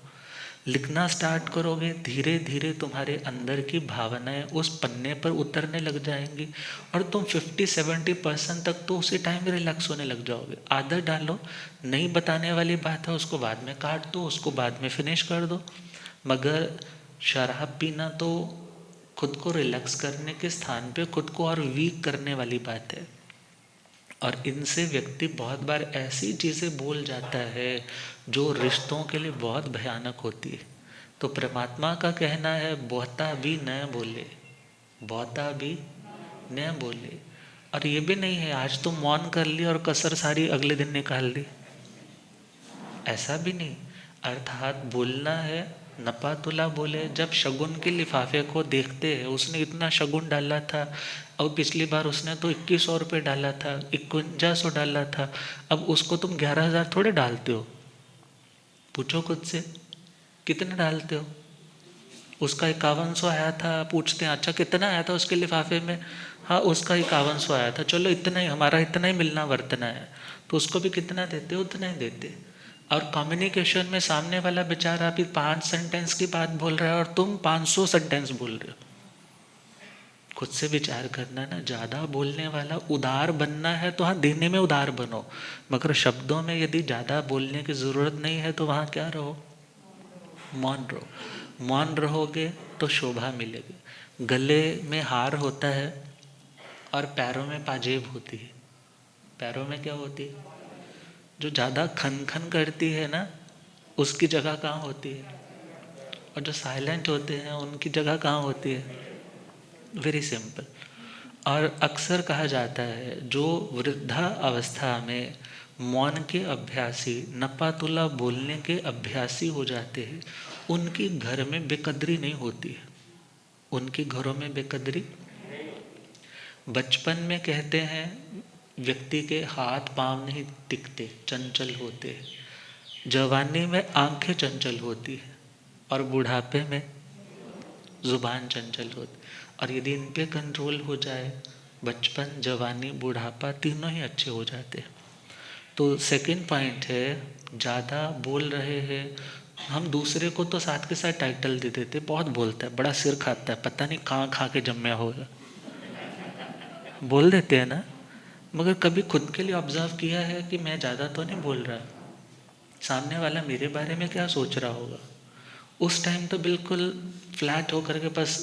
लिखना स्टार्ट करोगे, धीरे धीरे तुम्हारे अंदर की भावनाएं उस पन्ने पर उतरने लग जाएंगी, और तुम 50-70% तक तो उसी टाइम में रिलैक्स होने लग जाओगे। आदत डालो, नहीं बताने वाली बात है उसको बाद में काट दो, उसको बाद में फिनिश कर दो। मगर शराब पीना तो खुद को रिलैक्स करने के स्थान पे खुद को और वीक करने वाली बात है। और इनसे व्यक्ति बहुत बार ऐसी चीज़ें बोल जाता है जो रिश्तों के लिए बहुत भयानक होती है। तो परमात्मा का कहना है बहुता भी न बोले, बहुता भी न बोले। और ये भी नहीं है आज तुम मौन कर ली और कसर सारी अगले दिन निकाल ली, ऐसा भी नहीं। अर्थात बोलना है, नपातुला बोले। जब शगुन के लिफाफे को देखते हैं, उसने इतना शगुन डाला था, और पिछली बार उसने तो 2100 रुपये डाला था, 5100 डाला था, अब उसको तुम 11,000 थोड़े डालते हो। पूछो खुद से कितने डालते हो? उसका 5100 आया था, पूछते हैं अच्छा कितना आया था उसके लिफाफे में? हाँ उसका 5100 आया था, चलो इतना ही, हमारा इतना ही मिलना वर्तना है, तो उसको भी कितना देते? उतना ही देते। और कम्युनिकेशन में सामने वाला बेचारा अभी 5 सेंटेंस की बात बोल रहा है और तुम 500 सेंटेंस बोल रहे हो। खुद से विचार करना ना। ज़्यादा बोलने वाला, उदार बनना है तो हाँ देने में उदार बनो, मगर शब्दों में यदि ज़्यादा बोलने की ज़रूरत नहीं है तो वहाँ क्या रहो? मौन रहो। मौन रहोगे तो शोभा मिलेगी। गले में हार होता है और पैरों में पाजेब होती है। पैरों में क्या होती है? जो ज़्यादा खन खन करती है ना, उसकी जगह कहाँ होती है? और जो साइलेंट होते हैं उनकी जगह कहाँ होती है? Very simple. और अक्सर कहा जाता है जो वृद्धा अवस्था में मौन के अभ्यासी, नपातुला बोलने के अभ्यासी हो जाते हैं, उनकी घर में बेकदरी नहीं होती है। उनके घरों में बेकदरी, बचपन में कहते हैं व्यक्ति के हाथ पांव नहीं टिकते, चंचल होते हैं। जवानी में आंखें चंचल होती है और बुढ़ापे में जुबान चंचल होती। और यदि इन पे कंट्रोल हो जाए, बचपन, जवानी, बुढ़ापा तीनों ही अच्छे हो जाते हैं। तो सेकंड पॉइंट है, ज़्यादा बोल रहे हैं हम, दूसरे को तो साथ के साथ टाइटल दे देते, बहुत बोलता है, बड़ा सिर खाता है, पता नहीं कहाँ खा के जम्या होगा, बोल देते हैं ना। मगर कभी खुद के लिए ऑब्जर्व किया है कि मैं ज़्यादा तो नहीं बोल रहा, सामने वाला मेरे बारे में क्या सोच रहा होगा। उस टाइम तो बिल्कुल फ्लैट होकर के बस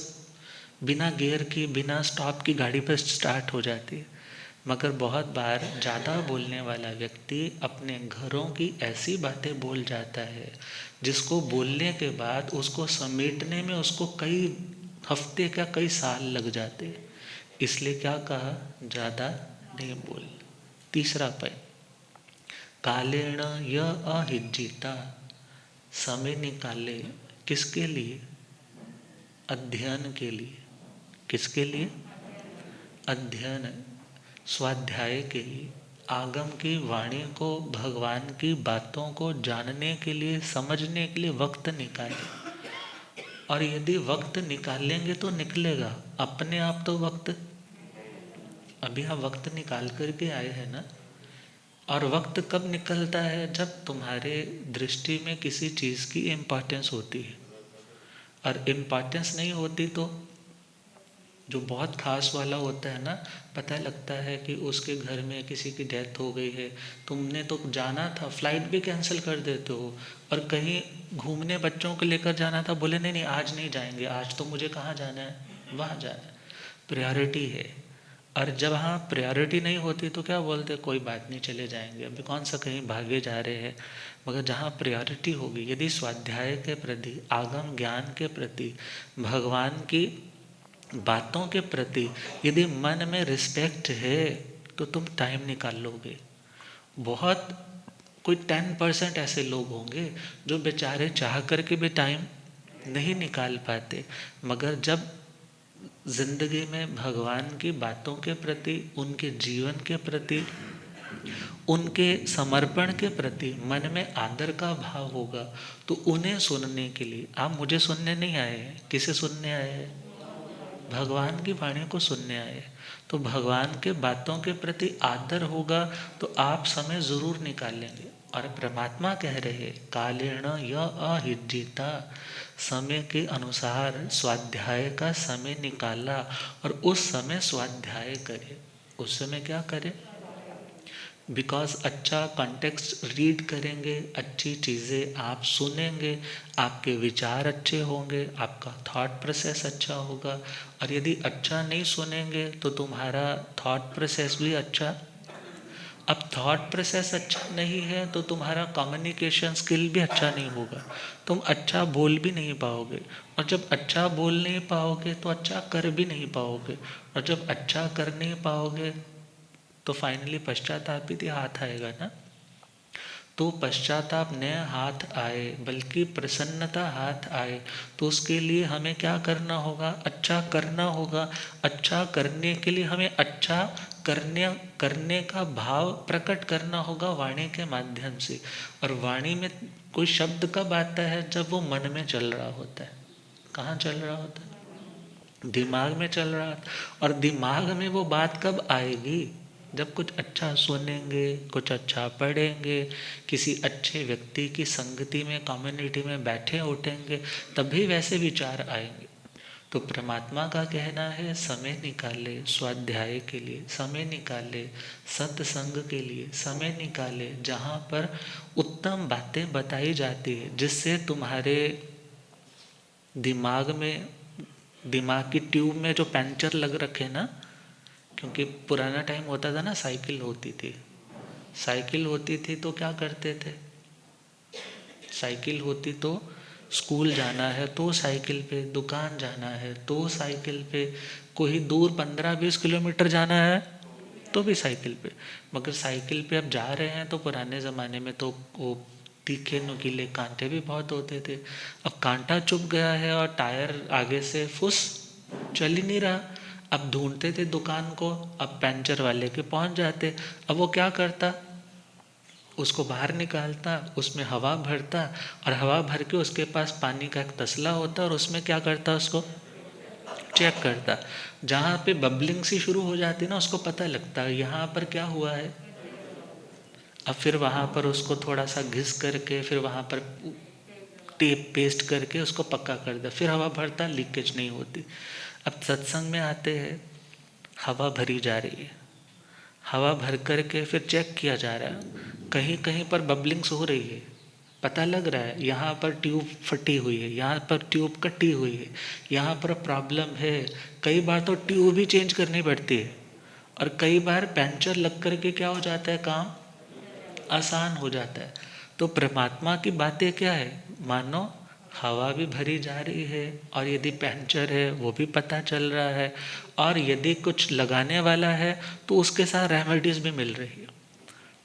बिना गियर की, बिना स्टॉप की गाड़ी पर स्टार्ट हो जाती है। मगर बहुत बार ज़्यादा बोलने वाला व्यक्ति अपने घरों की ऐसी बातें बोल जाता है जिसको बोलने के बाद उसको समेटने में उसको कई हफ्ते क्या कई साल लग जाते। इसलिए क्या कहा, ज़्यादा नहीं बोल। तीसरा पॉइंट, कालेण य अहिज्जिता, समय निकाले किसके लिए, अध्ययन के लिए। किसके लिए, अध्ययन, स्वाध्याय के लिए, आगम की वाणी को, भगवान की बातों को जानने के लिए, समझने के लिए वक्त निकालें। और यदि वक्त निकालेंगे तो निकलेगा, अपने आप तो वक्त, अभी हम वक्त निकाल करके आए हैं ना। और वक्त कब निकलता है, जब तुम्हारे दृष्टि में किसी चीज़ की इम्पोर्टेंस होती है। और इम्पोर्टेंस नहीं होती तो जो बहुत खास वाला होता है ना, पता लगता है कि उसके घर में किसी की डेथ हो गई है, तुमने तो जाना था, फ्लाइट भी कैंसिल कर देते हो। और कहीं घूमने बच्चों को लेकर जाना था, बोले नहीं नहीं आज नहीं जाएंगे, आज तो मुझे कहाँ जाना है, वहाँ जाना है, प्रायोरिटी है। और जब हाँ प्रायोरिटी नहीं होती तो क्या बोलते, कोई बात नहीं चले जाएंगे, अभी कौन सा कहीं भागे जा रहे हैं। मगर जहाँ प्रायोरिटी होगी, यदि स्वाध्याय के प्रति, आगम ज्ञान के प्रति, भगवान की बातों के प्रति यदि मन में रिस्पेक्ट है तो तुम टाइम निकाल लोगे। बहुत कोई 10% ऐसे लोग होंगे जो बेचारे चाह करके भी टाइम नहीं निकाल पाते। मगर जब जिंदगी में भगवान की बातों के प्रति, उनके जीवन के प्रति, उनके समर्पण के प्रति मन में आदर का भाव होगा तो उन्हें सुनने के लिए, आप मुझे सुनने नहीं आए हैं, किसे सुनने आए हैं, भगवान की वाणी को सुनने आए। तो भगवान के बातों के प्रति आदर होगा तो आप समय जरूर निकालेंगे। और परमात्मा कह रहे कालेण य अहिज्जिता, समय के अनुसार स्वाध्याय का समय निकाला और उस समय स्वाध्याय करे। उस समय क्या करे, बिकॉज अच्छा कॉन्टेक्स्ट रीड करेंगे, अच्छी चीज़ें आप सुनेंगे, आपके विचार अच्छे होंगे, आपका थॉट प्रोसेस अच्छा होगा। और यदि अच्छा नहीं सुनेंगे तो तुम्हारा थॉट प्रोसेस भी अच्छा, अब थॉट प्रोसेस अच्छा नहीं है तो तुम्हारा कम्युनिकेशन स्किल भी अच्छा नहीं होगा, तुम अच्छा बोल भी नहीं पाओगे। और जब अच्छा बोल नहीं पाओगे तो अच्छा कर भी नहीं पाओगे। और जब अच्छा कर नहीं पाओगे तो फाइनली पश्चाताप भी हाथ आएगा ना। तो पश्चाताप न हाथ आए बल्कि प्रसन्नता हाथ आए, तो उसके लिए हमें क्या करना होगा, अच्छा करना होगा। अच्छा करने के लिए हमें अच्छा करने का भाव प्रकट करना होगा वाणी के माध्यम से। और वाणी में कोई शब्द कब आता है, जब वो मन में चल रहा होता है। कहाँ चल रहा होता है, दिमाग में चल रहा था। और दिमाग में वो बात कब आएगी, जब कुछ अच्छा सुनेंगे, कुछ अच्छा पढ़ेंगे, किसी अच्छे व्यक्ति की संगति में, कम्युनिटी में बैठे उठेंगे, तभी वैसे विचार आएंगे। तो परमात्मा का कहना है समय निकाले स्वाध्याय के लिए, समय निकाले सत्संग के लिए, समय निकाले जहाँ पर उत्तम बातें बताई जाती है, जिससे तुम्हारे दिमाग में, दिमाग की ट्यूब में जो पंचर लग रखे ना, क्योंकि पुराना टाइम होता था ना, साइकिल होती थी, साइकिल होती थी तो क्या करते थे, साइकिल होती तो स्कूल जाना है तो साइकिल पे, दुकान जाना है तो साइकिल पे, कोई दूर 15-20 किलोमीटर जाना है तो भी साइकिल पे। मगर साइकिल पे अब जा रहे हैं तो पुराने ज़माने में तो वो तीखे नुकीले कांटे भी बहुत होते थे। अब कांटा चुभ गया है और टायर आगे से फुस चल ही नहीं रहा। अब ढूंढते थे दुकान को, अब पंचर वाले के पहुंच जाते। अब वो क्या करता, उसको बाहर निकालता, उसमें हवा भरता, और हवा भर के उसके पास पानी का एक तसला होता और उसमें क्या करता, उसको चेक करता। जहाँ पे बबलिंग सी शुरू हो जाती ना, उसको पता लगता है यहाँ पर क्या हुआ है। अब फिर वहाँ पर उसको थोड़ा सा घिस करके, फिर वहाँ पर टेप पेस्ट करके उसको पक्का कर दे, फिर हवा भरता, लीकेज नहीं होती। अब सत्संग में आते हैं, हवा भरी जा रही है, हवा भर करके फिर चेक किया जा रहा है, कहीं कहीं पर बबलिंग्स हो रही है, पता लग रहा है यहाँ पर ट्यूब फटी हुई है, यहाँ पर ट्यूब कटी हुई है, यहाँ पर प्रॉब्लम है। कई बार तो ट्यूब ही चेंज करनी पड़ती है, और कई बार पंचर लग करके क्या हो जाता है, काम आसान हो जाता है। तो परमात्मा की बातें क्या है, मानो हवा भी भरी जा रही है, और यदि पंचर है वो भी पता चल रहा है, और यदि कुछ लगाने वाला है तो उसके साथ रेमेडीज भी मिल रही है।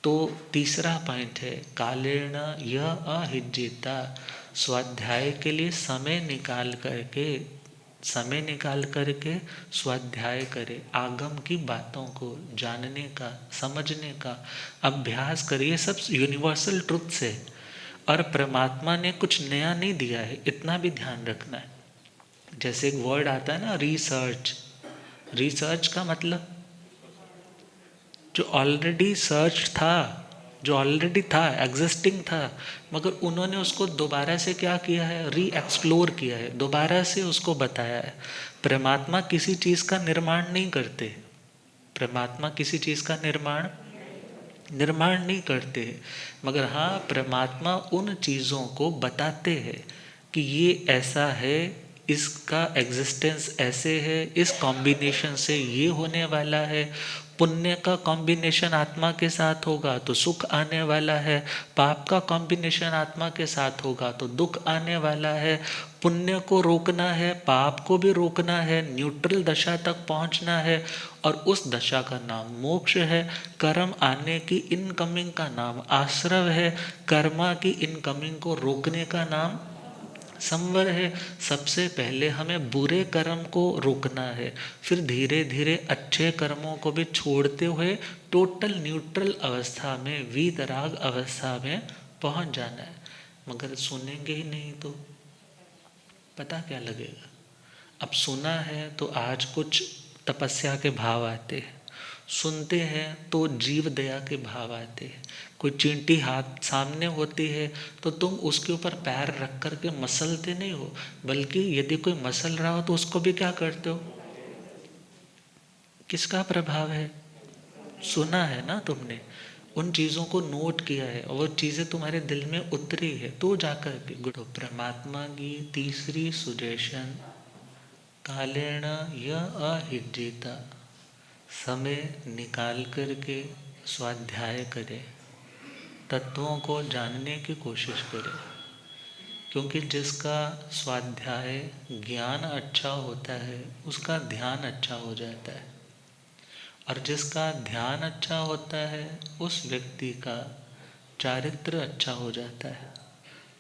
तो तीसरा पॉइंट है, कालेण यह अहिज्जिता, स्वाध्याय के लिए समय निकाल करके स्वाध्याय करे, आगम की बातों को जानने का, समझने का अभ्यास करिए। सब यूनिवर्सल ट्रुथ से, और परमात्मा ने कुछ नया नहीं दिया है, इतना भी ध्यान रखना है। जैसे एक वर्ड आता है ना, रिसर्च। रिसर्च का मतलब जो ऑलरेडी सर्च था, जो ऑलरेडी था, एग्जिस्टिंग था, मगर उन्होंने उसको दोबारा से क्या किया है, री एक्सप्लोर किया है, दोबारा से उसको बताया है। परमात्मा किसी चीज़ का निर्माण नहीं करते, परमात्मा किसी चीज़ का निर्माण नहीं करते, मगर हाँ, परमात्मा उन चीज़ों को बताते हैं कि ये ऐसा है, इसका एग्जिस्टेंस ऐसे है, इस कॉम्बिनेशन से ये होने वाला है। पुण्य का कॉम्बिनेशन आत्मा के साथ होगा तो सुख आने वाला है, पाप का कॉम्बिनेशन आत्मा के साथ होगा तो दुख आने वाला है। पुण्य को रोकना है, पाप को भी रोकना है, न्यूट्रल दशा तक पहुंचना है, और उस दशा का नाम मोक्ष है। कर्म आने की इनकमिंग का नाम आश्रव है, कर्मा की इनकमिंग को रोकने का नाम संवर है। सबसे पहले हमें बुरे कर्म को रोकना है, फिर धीरे धीरे अच्छे कर्मों को भी छोड़ते हुए टोटल न्यूट्रल अवस्था में, वीतराग अवस्था में पहुंच जाना है। मगर सुनेंगे ही नहीं तो पता क्या लगेगा। अब सुना है तो आज कुछ तपस्या के भाव आते हैं, सुनते हैं तो जीव दया के भाव आते हैं। कोई चींटी हाथ सामने होती है तो तुम उसके ऊपर पैर रख कर के मसलते नहीं हो, बल्कि यदि कोई मसल रहा हो तो उसको भी क्या करते हो। किसका प्रभाव है, सुना है ना तुमने, उन चीज़ों को नोट किया है, और वो चीज़ें तुम्हारे दिल में उतरी है, तो जाकर के गुरु परमात्मा की तीसरी सुजेशन, कालेण यह अहिज्जिता, समय निकाल करके स्वाध्याय करे, तत्वों को जानने की कोशिश करे। क्योंकि जिसका स्वाध्याय ज्ञान अच्छा होता है उसका ध्यान अच्छा हो जाता है, और जिसका ध्यान अच्छा होता है उस व्यक्ति का चारित्र अच्छा हो जाता है,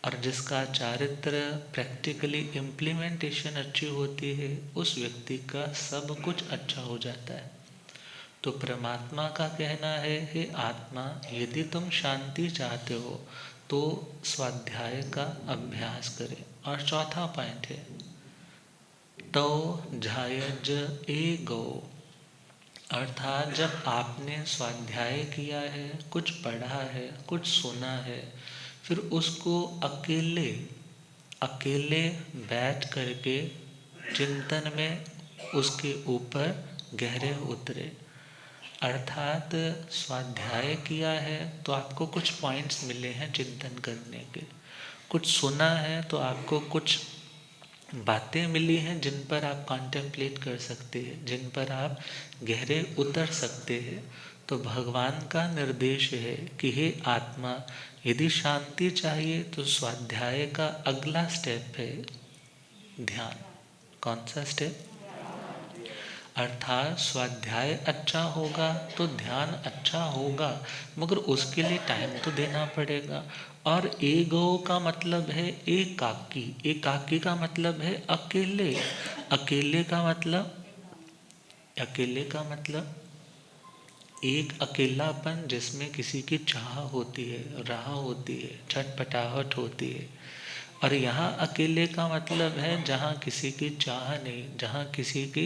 और जिसका चारित्र प्रैक्टिकली इम्प्लीमेंटेशन अच्छी होती है उस व्यक्ति का सब कुछ अच्छा हो जाता है। तो परमात्मा का कहना है, हे आत्मा, यदि तुम शांति चाहते हो तो स्वाध्याय का अभ्यास करें। और चौथा पॉइंट है, तो झायज ए गो, अर्थात जब आपने स्वाध्याय किया है, कुछ पढ़ा है, कुछ सुना है, फिर उसको अकेले अकेले बैठ करके चिंतन में उसके ऊपर गहरे उतरे। अर्थात स्वाध्याय किया है तो आपको कुछ पॉइंट्स मिले हैं चिंतन करने के, कुछ सुना है तो आपको कुछ बातें मिली हैं जिन पर आप कॉन्टेम्पलेट कर सकते हैं, जिन पर आप गहरे उतर सकते हैं। तो भगवान का निर्देश है कि हे आत्मा, यदि शांति चाहिए तो स्वाध्याय का अगला स्टेप है ध्यान। कौन सा स्टेप, अर्थात स्वाध्याय अच्छा होगा तो ध्यान अच्छा होगा, मगर उसके लिए टाइम तो देना पड़ेगा। और एगो का मतलब है एकाकी, एकाकी का मतलब है अकेले, अकेले का मतलब, अकेले का मतलब एक अकेलापन जिसमें किसी की चाह होती है, राह होती है, छटपटाहट होती है। और यहाँ अकेले का मतलब है जहाँ किसी की चाह नहीं, जहाँ किसी की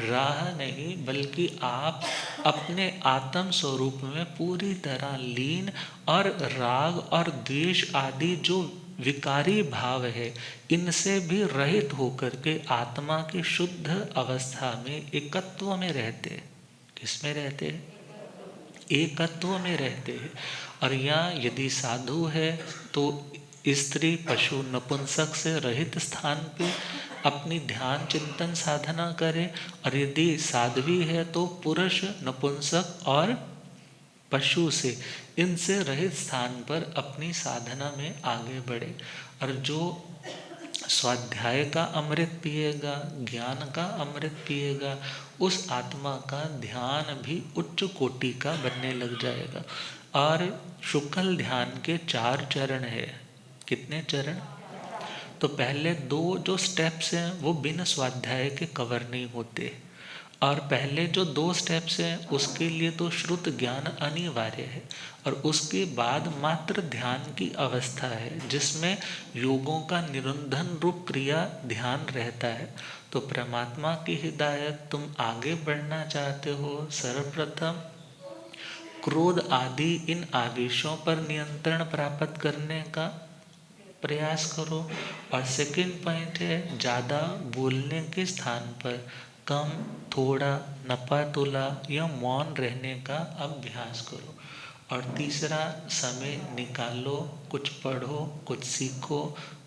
राह नहीं, बल्कि आप अपने आत्म स्वरूप में पूरी तरह लीन और राग और द्वेष आदि जो विकारी भाव है इनसे भी रहित होकर के आत्मा की शुद्ध अवस्था में एकत्व में रहते। किसमें रहते हैं? एकत्व में रहते हैं। और यहाँ यदि साधु है तो स्त्री पशु नपुंसक से रहित स्थान पे अपनी ध्यान चिंतन साधना करे, और यदि साध्वी है तो पुरुष नपुंसक और पशु से इनसे रहित स्थान पर अपनी साधना में आगे बढ़े। और जो स्वाध्याय का अमृत पिएगा, ज्ञान का अमृत पिएगा, उस आत्मा का ध्यान भी उच्च कोटि का बनने लग जाएगा। और शुक्ल ध्यान के 4 चरण है। कितने चरण? तो पहले 2 जो स्टेप्स हैं वो बिना स्वाध्याय के कवर नहीं होते, और पहले जो 2 स्टेप्स हैं उसके लिए तो श्रुत ज्ञान अनिवार्य है, और उसके बाद मात्र ध्यान की अवस्था है जिसमें योगों का निरंधन रूप क्रिया ध्यान रहता है। तो परमात्मा की हिदायत, तुम आगे बढ़ना चाहते हो, सर्वप्रथम क्रोध आदि इन आवेशों पर नियंत्रण प्राप्त करने का प्रयास करो। और सेकंड पॉइंट है, ज़्यादा बोलने के स्थान पर कम, थोड़ा, नपातुला या मौन रहने का अभ्यास करो। और तीसरा, समय निकालो, कुछ पढ़ो, कुछ सीखो,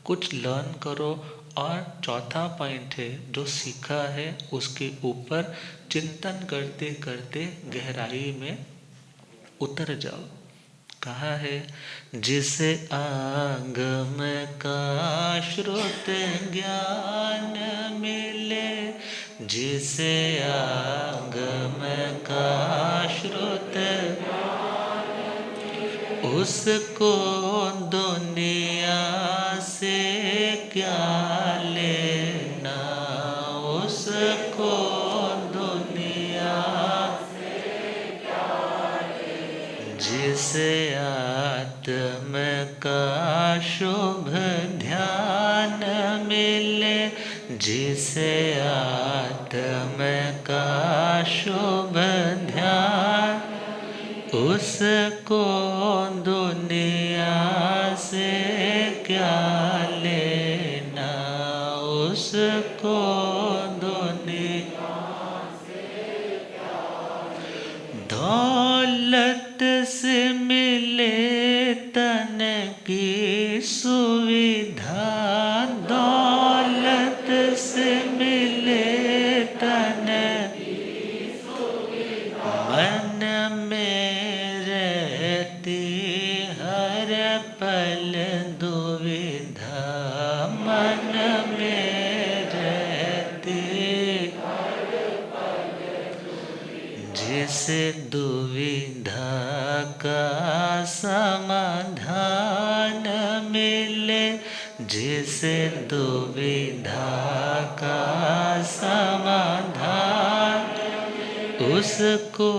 कुछ लर्न करो। और चौथा पॉइंट है, जो सीखा है उसके ऊपर चिंतन करते करते गहराई में उतर जाओ। कहा है, जिसे आगम का श्रुत ज्ञान मिले, जिसे आगम का श्रुत, उसको दुनिया से क्या लेना, उसको दुनिया, जिसे आत्म का शुभ ध्यान मिले, जिसे आत्म का शुभ ध्यान, उसको दुनिया से क्या लेना, उसको दुनिया से क्या, दौलत से मिले तन की सुविधा, दौलत से मिले तन की सुविधा, मन में रहती हर पल दुविधा, मन में रहती हर पल दुविधा, जिसे दुविधा का समाधान मिले, जिसे दुविधा का समाधान, उसको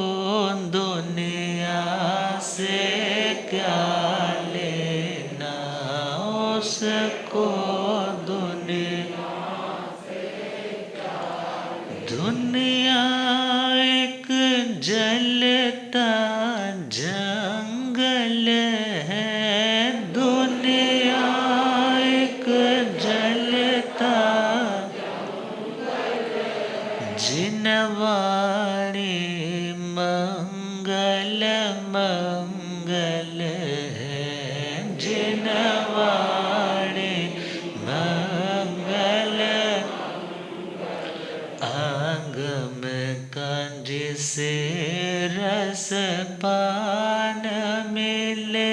दुनिया से क्या लेना, उसको दुनिया से क्या, दुनिया एक जलता जंगल है, दुनिया एक जलता जंगल है, जिनवाणी मंगल मंगल है, जिनवाणी मंगल, आगम का जिसे रस पान मिले,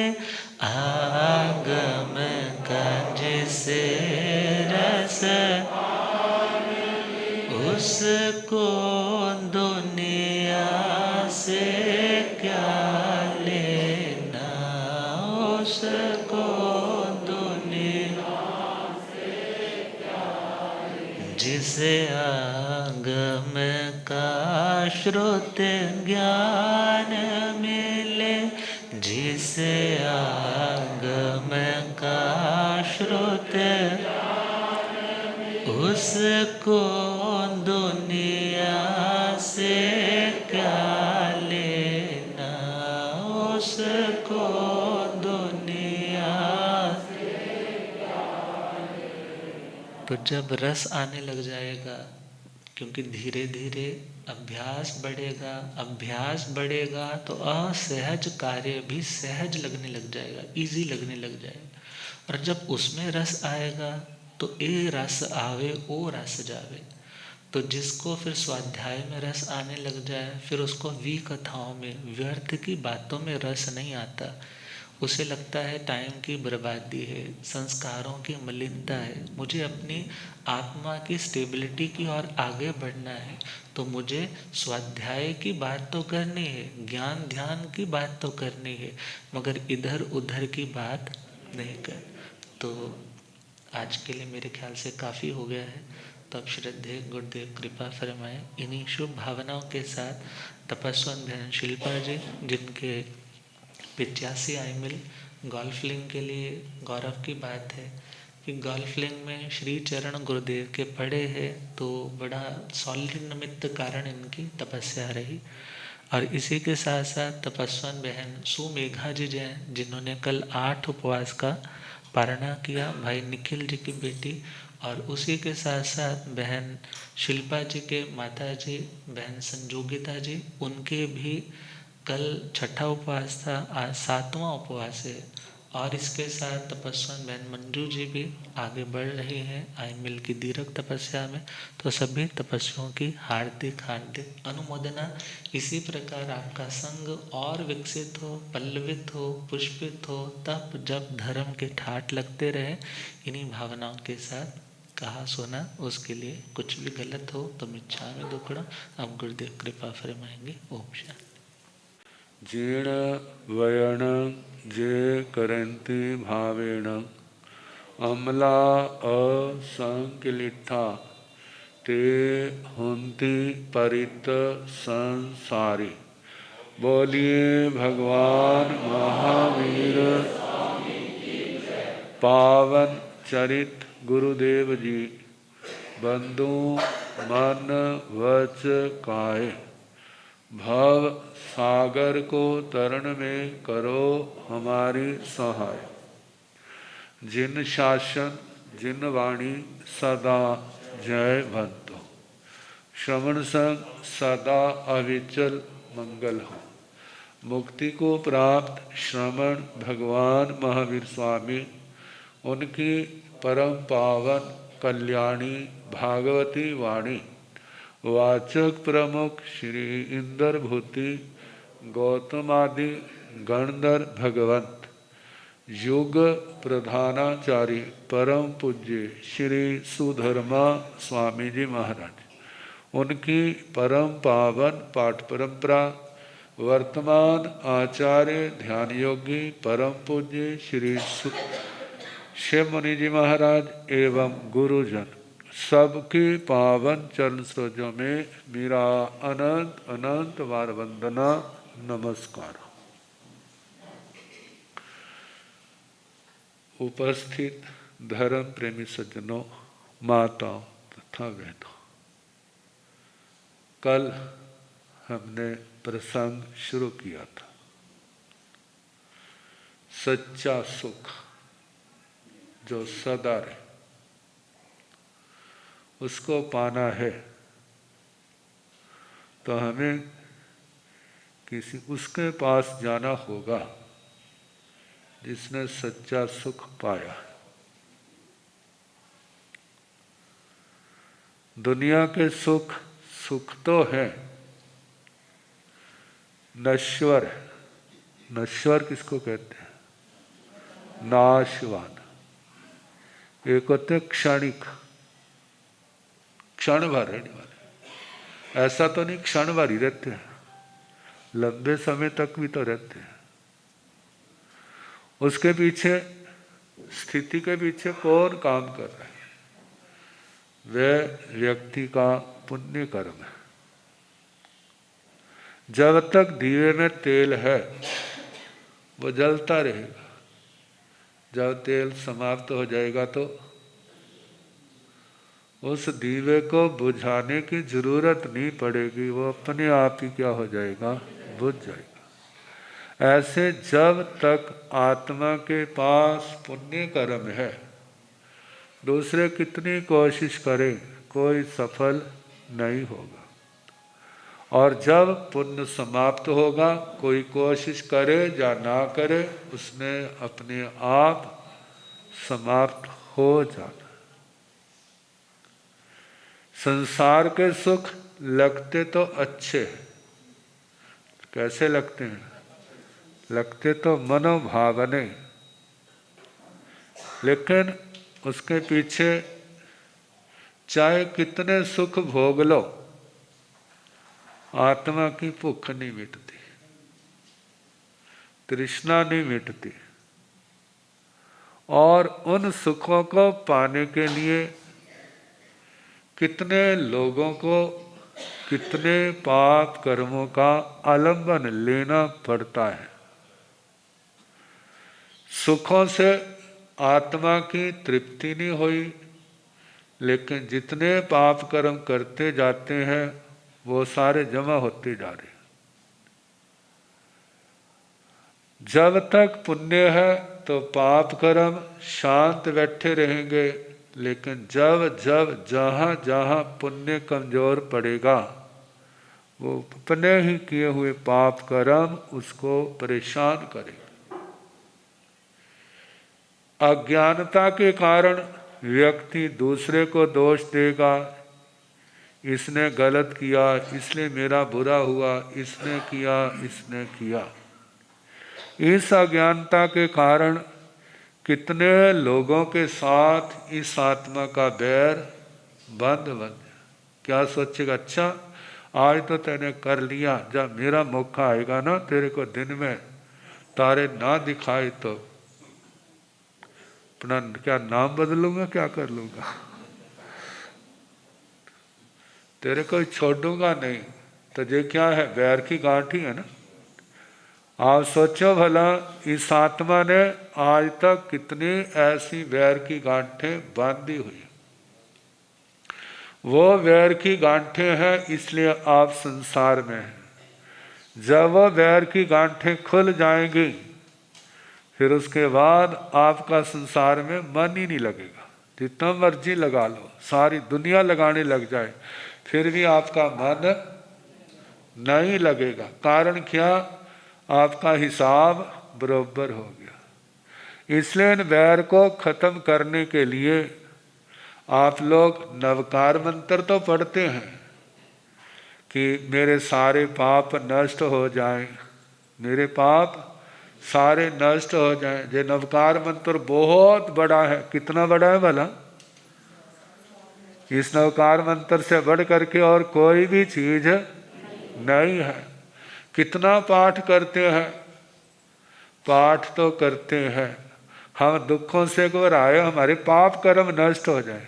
आगम का जिसे रस पान मिले, उसको दुनिया से क्या लेना, उसको दुनिया से क्या लेना, जिसे आगम का श्रुत ज्ञान मिले, जिसे आगम का श्रुत उसको दुनिया से क्या लेना, उसको दुनिया। तो जब रस आने लग जाएगा, क्योंकि धीरे धीरे अभ्यास बढ़ेगा तो असहज कार्य भी सहज लगने लग जाएगा, इजी लगने लग जाएगा। और जब उसमें रस आएगा तो ए रस आवे ओ रस जावे। तो जिसको फिर स्वाध्याय में रस आने लग जाए, फिर उसको कथाओं में, व्यर्थ की बातों में रस नहीं आता। उसे लगता है टाइम की बर्बादी है, संस्कारों की मलिनता है। मुझे अपनी आत्मा की स्टेबिलिटी की ओर आगे बढ़ना है, तो मुझे स्वाध्याय की बात तो करनी है, ज्ञान ध्यान की बात तो करनी है, मगर इधर उधर की बात नहीं कर। तो आज के लिए मेरे ख्याल से काफ़ी हो गया है। तो अब श्रद्धेय गुरुदेव कृपा फरमाए। इन्हीं शुभ भावनाओं के साथ तपस्वन बहन शिल्पा जी, जिनके 85 आईमिल गोल्फ लिंग के लिए गौरव की बात है कि गोल्फ लिंग में श्री चरण गुरुदेव के पड़े हैं, तो बड़ा सॉलिड निमित्त कारण इनकी तपस्या रही। और इसी के साथ साथ तपस्वन बहन सुमेघा जी जैन, जिन्होंने कल 8 उपवास का पारणा किया, भाई निखिल जी की बेटी। और उसी के साथ साथ बहन शिल्पा जी के माता जी बहन संजोगिता जी, उनके भी कल 6ठा उपवास था, आज 7वां उपवास है। और इसके साथ तपस्वन बहन मंजू जी भी आगे बढ़ रही हैं आईमिल की दीर्घ तपस्या में। तो सभी तपस्वियों की हार्दिक हार्दिक अनुमोदना। इसी प्रकार आपका संग और विकसित हो, पल्लवित हो, पुष्पित हो, तप जब धर्म के ठाट लगते रहे। इन्हीं भावनाओं के साथ कहा सुना उसके लिए कुछ भी गलत हो तो मिच्छामि दुक्कडम। अब गुरुदेव कृपा फरमाएंगे। ओम शांति। जीर्ण वयण जे करन्ति भावेण अमला असंकिलिठा ते हुन्ति परित संसारी। बोलिए भगवान महावीर पावन चरित गुरुदेव जी। बंधु मन वच काये भव सागर को तरण में करो हमारी सहाय। जिन शासन जिन वाणी सदा जय भंतो। श्रवण संग सदा अविचल मंगल हो। मुक्ति को प्राप्त श्रवण भगवान महावीर स्वामी, उनकी परम पावन कल्याणी भागवती वाणी वाचक प्रमुख श्री इंद्र भूति गौतमादि गणधर भगवंत युग प्रधानाचार्य परम पूज्य श्री सुधर्मा स्वामी जी महाराज, उनकी परम पावन पाठ परंपरा वर्तमान आचार्य ध्यान योगी परम पूज्य श्री शिव मुनि जी महाराज एवं गुरुजन सबके पावन चरण सरोजों में मेरा अनंत अनंत बार वंदना नमस्कार। उपस्थित धर्म प्रेमी सज्जनों, माताओं तथा बहनों, कल हमने प्रसंग शुरू किया था। सच्चा सुख जो सदा रहे, उसको पाना है तो हमें किसी उसके पास जाना होगा जिसने सच्चा सुख पाया। दुनिया के सुख सुख तो है, नश्वर है। नश्वर किसको कहते हैं? नाशवान। एक होते क्षणिक, क्षण भर रहने वाले। ऐसा तो नहीं क्षण भर ही रहते हैं, लंबे समय तक भी तो रहते हैं। उसके पीछे, स्थिति के पीछे कौन काम कर रहा है? वह व्यक्ति का पुण्य कर्म है। जब तक दिए में तेल है वो जलता रहेगा। जब तेल समाप्त हो जाएगा तो उस दीवे को बुझाने की जरूरत नहीं पड़ेगी, वो अपने आप ही क्या हो जाएगा, बुझ जाएगा। ऐसे जब तक आत्मा के पास पुण्य कर्म है, दूसरे कितनी कोशिश करे कोई सफल नहीं होगा। और जब पुण्य समाप्त होगा, कोई कोशिश करे या ना करे, उसने अपने आप समाप्त हो जाना। संसार के सुख लगते तो अच्छे हैं, कैसे लगते हैं, लगते तो मनोभावने, लेकिन उसके पीछे चाहे कितने सुख भोग लो, आत्मा की भूख नहीं मिटती, तृष्णा नहीं मिटती। और उन सुखों को पाने के लिए कितने लोगों को कितने पाप कर्मों का आलंबन लेना पड़ता है। सुखों से आत्मा की तृप्ति नहीं हुई, लेकिन जितने पाप कर्म करते जाते हैं वो सारे जमा होते जा रहे हैं। जब तक पुण्य है तो पाप कर्म शांत बैठे रहेंगे, लेकिन जब जब जहाँ जहाँ पुण्य कमजोर पड़ेगा, वो अपने ही किए हुए पाप कर्म उसको परेशान करेगा। अज्ञानता के कारण व्यक्ति दूसरे को दोष देगा, इसने गलत किया इसलिए मेरा बुरा हुआ, इसने किया इसने किया। इस अज्ञानता के कारण कितने लोगों के साथ इस आत्मा का बैर बंद बन। क्या सोचेगा, अच्छा आज तो तैने कर लिया, जब मेरा मौका आएगा ना, तेरे को दिन में तारे ना दिखाए तो अपना क्या नाम बदलूंगा, क्या कर लूंगा, तेरे को छोड़ूंगा नहीं। तो ये क्या है, बैर की गांठ ही है ना। आप सोचो भला, इस आत्मा ने आज तक कितनी ऐसी वैर की गांठें बांधी हुई। वो वैर की गांठें हैं इसलिए आप संसार में हैं। जब वो वैर की गांठें खुल जाएंगी, फिर उसके बाद आपका संसार में मन ही नहीं लगेगा। जितना मर्जी लगा लो, सारी दुनिया लगाने लग जाए, फिर भी आपका मन नहीं लगेगा। कारण क्या, आपका हिसाब बराबर हो गया। इसलिए इन वैर को खत्म करने के लिए आप लोग नवकार मंत्र तो पढ़ते हैं कि मेरे सारे पाप नष्ट हो जाएं, मेरे पाप सारे नष्ट हो जाएं। ये नवकार मंत्र बहुत बड़ा है। कितना बड़ा है भला? इस नवकार मंत्र से बढ़ करके और कोई भी चीज नहीं है। कितना पाठ करते हैं, पाठ तो करते हैं, हम दुखों से घबराए हमारे पाप कर्म नष्ट हो जाए,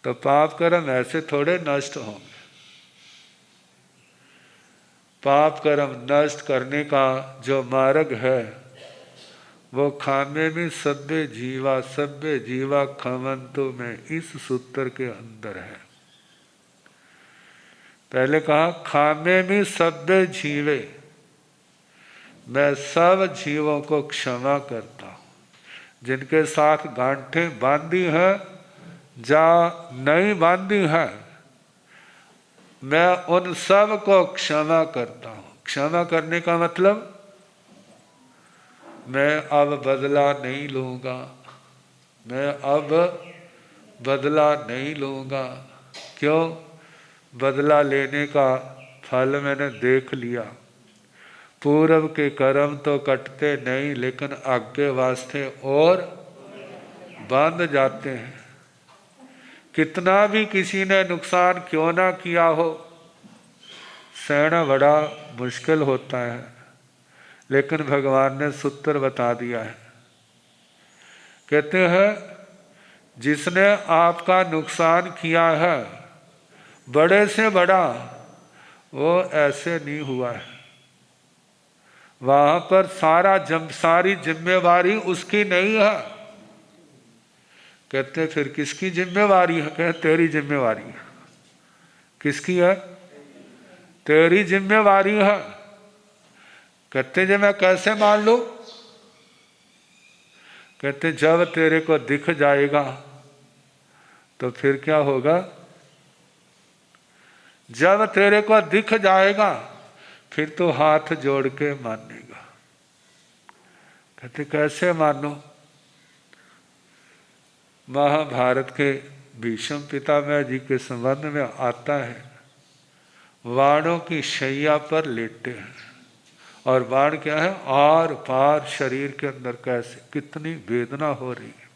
तो पाप कर्म ऐसे थोड़े नष्ट होंगे। पाप कर्म नष्ट करने का जो मार्ग है वो खामे में सभ्य जीवा खमंतु में, इस सूत्र के अंदर है। पहले कहा खामे में सभ्य जीवे, मैं सब जीवों को क्षमा करता हूँ। जिनके साथ गांठें बांधी हैं जा नहीं बांधी हैं, मैं उन सब को क्षमा करता हूँ। क्षमा करने का मतलब मैं अब बदला नहीं लूँगा, मैं अब बदला नहीं लूँगा। क्यों? बदला लेने का फल मैंने देख लिया। पूर्व के कर्म तो कटते नहीं, लेकिन आगे वास्ते और बांध जाते हैं। कितना भी किसी ने नुकसान क्यों ना किया हो, सहना बड़ा मुश्किल होता है, लेकिन भगवान ने सूत्र बता दिया है। कहते हैं जिसने आपका नुकसान किया है बड़े से बड़ा, वो ऐसे नहीं हुआ है। वहां पर सारी जिम्मेवारी उसकी नहीं है। कहते हैं फिर किसकी जिम्मेवारी है? कहते तेरी जिम्मेवारी है। किसकी है? तेरी जिम्मेवारी है। कहते जे मैं कैसे मान लूं? कहते जब तेरे को दिख जाएगा तो फिर क्या होगा? जब तेरे को दिख जाएगा फिर तो हाथ जोड़ के मानेगा। कहते कैसे मानो? महाभारत के भीष्म पितामह जी के संबंध में आता है, बाणों की शैया पर लेटे हैं और बाण क्या है? आर पार शरीर के अंदर कैसे कितनी वेदना हो रही है।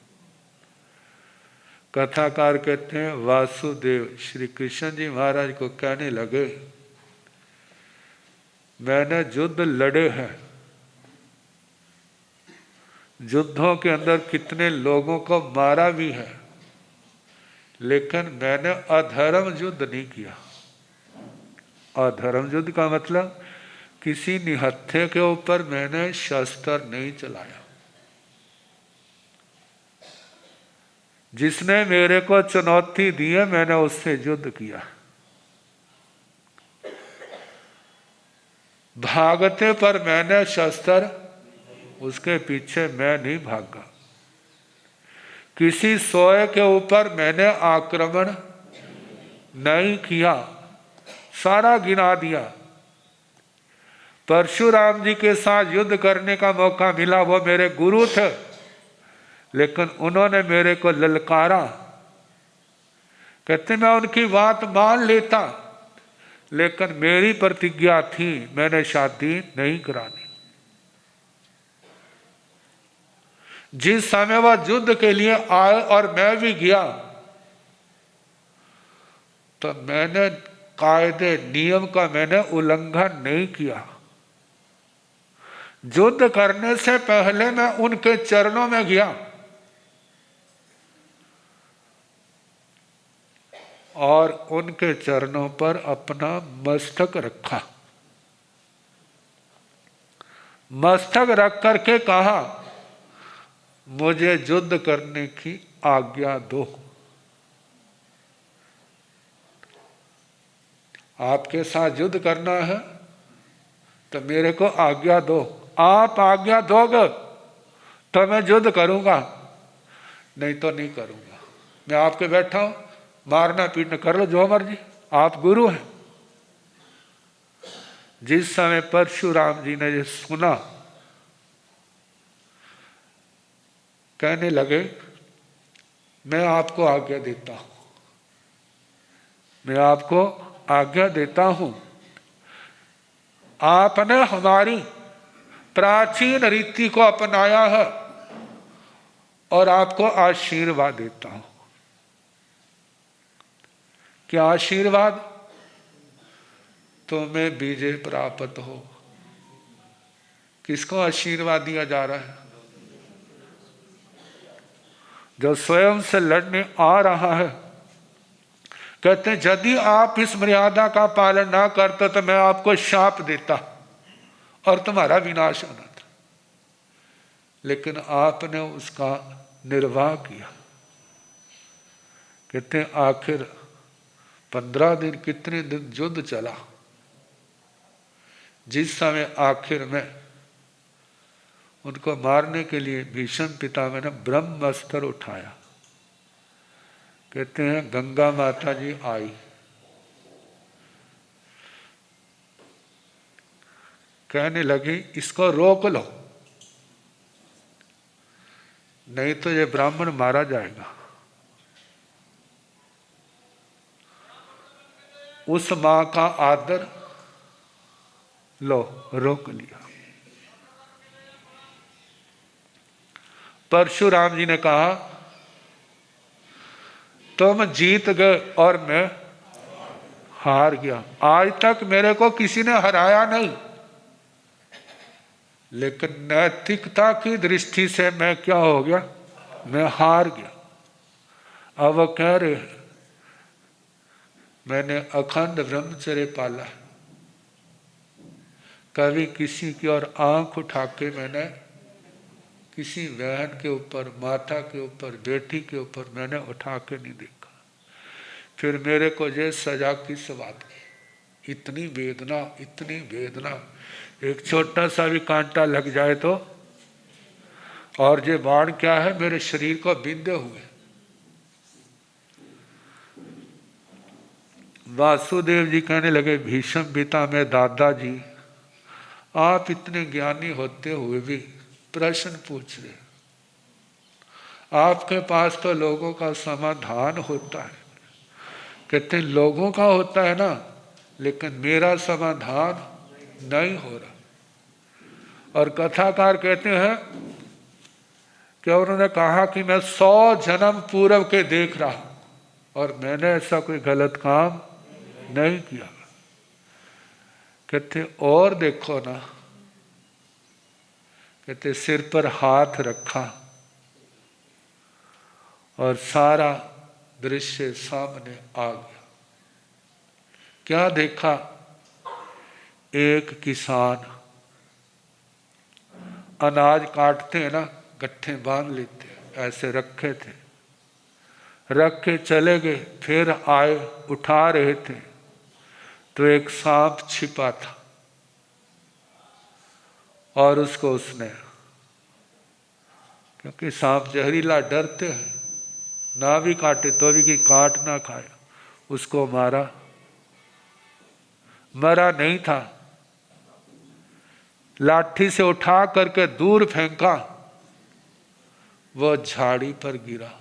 कथाकार कहते हैं वासुदेव श्री कृष्ण जी महाराज को कहने लगे, मैंने युद्ध लड़े हैं, युद्धों के अंदर कितने लोगों को मारा भी है, लेकिन मैंने अधर्म युद्ध नहीं किया। अधर्म युद्ध का मतलब किसी निहत्थे के ऊपर मैंने शस्त्र नहीं चलाया। जिसने मेरे को चुनौती दी है मैंने उससे युद्ध किया। भागते पर मैंने शस्त्र, उसके पीछे मैं नहीं भागा। किसी सोए के ऊपर मैंने आक्रमण नहीं किया। सारा गिना दिया। परशुराम जी के साथ युद्ध करने का मौका मिला, वो मेरे गुरु थे, लेकिन उन्होंने मेरे को ललकारा। कहते मैं उनकी बात मान लेता, लेकिन मेरी प्रतिज्ञा थी मैंने शादी नहीं करानी। जिस समय वह युद्ध के लिए आए और मैं भी गया, तो मैंने कायदे नियम का मैंने उल्लंघन नहीं किया। युद्ध करने से पहले मैं उनके चरणों में गया और उनके चरणों पर अपना मस्तक रखा। मस्तक रख करके कहा, मुझे युद्ध करने की आज्ञा दो। आपके साथ युद्ध करना है तो मेरे को आज्ञा दो। आप आज्ञा दोगे तो मैं युद्ध करूंगा, नहीं तो नहीं करूंगा। मैं आपके बैठा हूं, मारना पीटना कर लो जो मर्जी, आप गुरु हैं। जिस समय परशुराम जी ने ये सुना, कहने लगे मैं आपको आज्ञा देता हूं, मैं आपको आज्ञा देता हूं। आपने हमारी प्राचीन रीति को अपनाया है और आपको आशीर्वाद देता हूं। क्या आशीर्वाद? तुम्हें विजय प्राप्त हो। किसको आशीर्वाद दिया जा रहा है? जो स्वयं से लड़ने आ रहा है। कहते हैं यदि आप इस मर्यादा का पालन ना करते तो मैं आपको शाप देता और तुम्हारा विनाश होना था, लेकिन आपने उसका निर्वाह किया। कहते हैं आखिर 15 दिन, कितने दिन युद्ध चला, जिस समय आखिर में उनको मारने के लिए भीष्म पितामह ने ब्रह्मास्त्र उठाया। कहते हैं गंगा माता जी आई, कहने लगी इसको रोक लो, नहीं तो ये ब्राह्मण मारा जाएगा। उस मां का आदर लो, रोक लिया। परशुराम जी ने कहा तुम जीत गए और मैं हार गया। आज तक मेरे को किसी ने हराया नहीं, लेकिन नैतिकता की दृष्टि से मैं क्या हो गया? मैं हार गया। अब वो कह रहे हैं मैंने अखंड ब्रह्मचर्य पाला, कभी किसी की और आंख उठा के मैंने किसी बहन के ऊपर, माता के ऊपर, बेटी के ऊपर मैंने उठा के नहीं देखा। फिर मेरे को ये सजा किस बात की? इतनी वेदना, इतनी वेदना, एक छोटा सा भी कांटा लग जाए तो। और ये बाण क्या है, मेरे शरीर को बिंदे हुए। वासुदेव जी कहने लगे, भीष्म पिता में दादाजी, आप इतने ज्ञानी होते हुए भी प्रश्न पूछ रहे, आपके पास तो लोगों का समाधान होता है। कहते लोगों का होता है ना, लेकिन मेरा समाधान नहीं हो रहा। और कथाकार कहते हैं कि उन्होंने कहा कि मैं 100 जन्म पूर्व के देख रहा और मैंने ऐसा कोई गलत काम नहीं किया। कहते और देखो ना, कहते सिर पर हाथ रखा और सारा दृश्य सामने आ गया। क्या देखा? एक किसान अनाज काटते हैं ना, गट्ठे बांध लेते हैं, ऐसे रखे थे, रख के चले गए, फिर आए, उठा रहे थे तो एक सांप छिपा था और उसको उसने, क्योंकि सांप जहरीला, डरते हैं, ना भी काटे तो भी कि काट ना खाए, उसको मारा। मरा नहीं था, लाठी से उठा करके दूर फेंका, वो झाड़ी पर गिरा,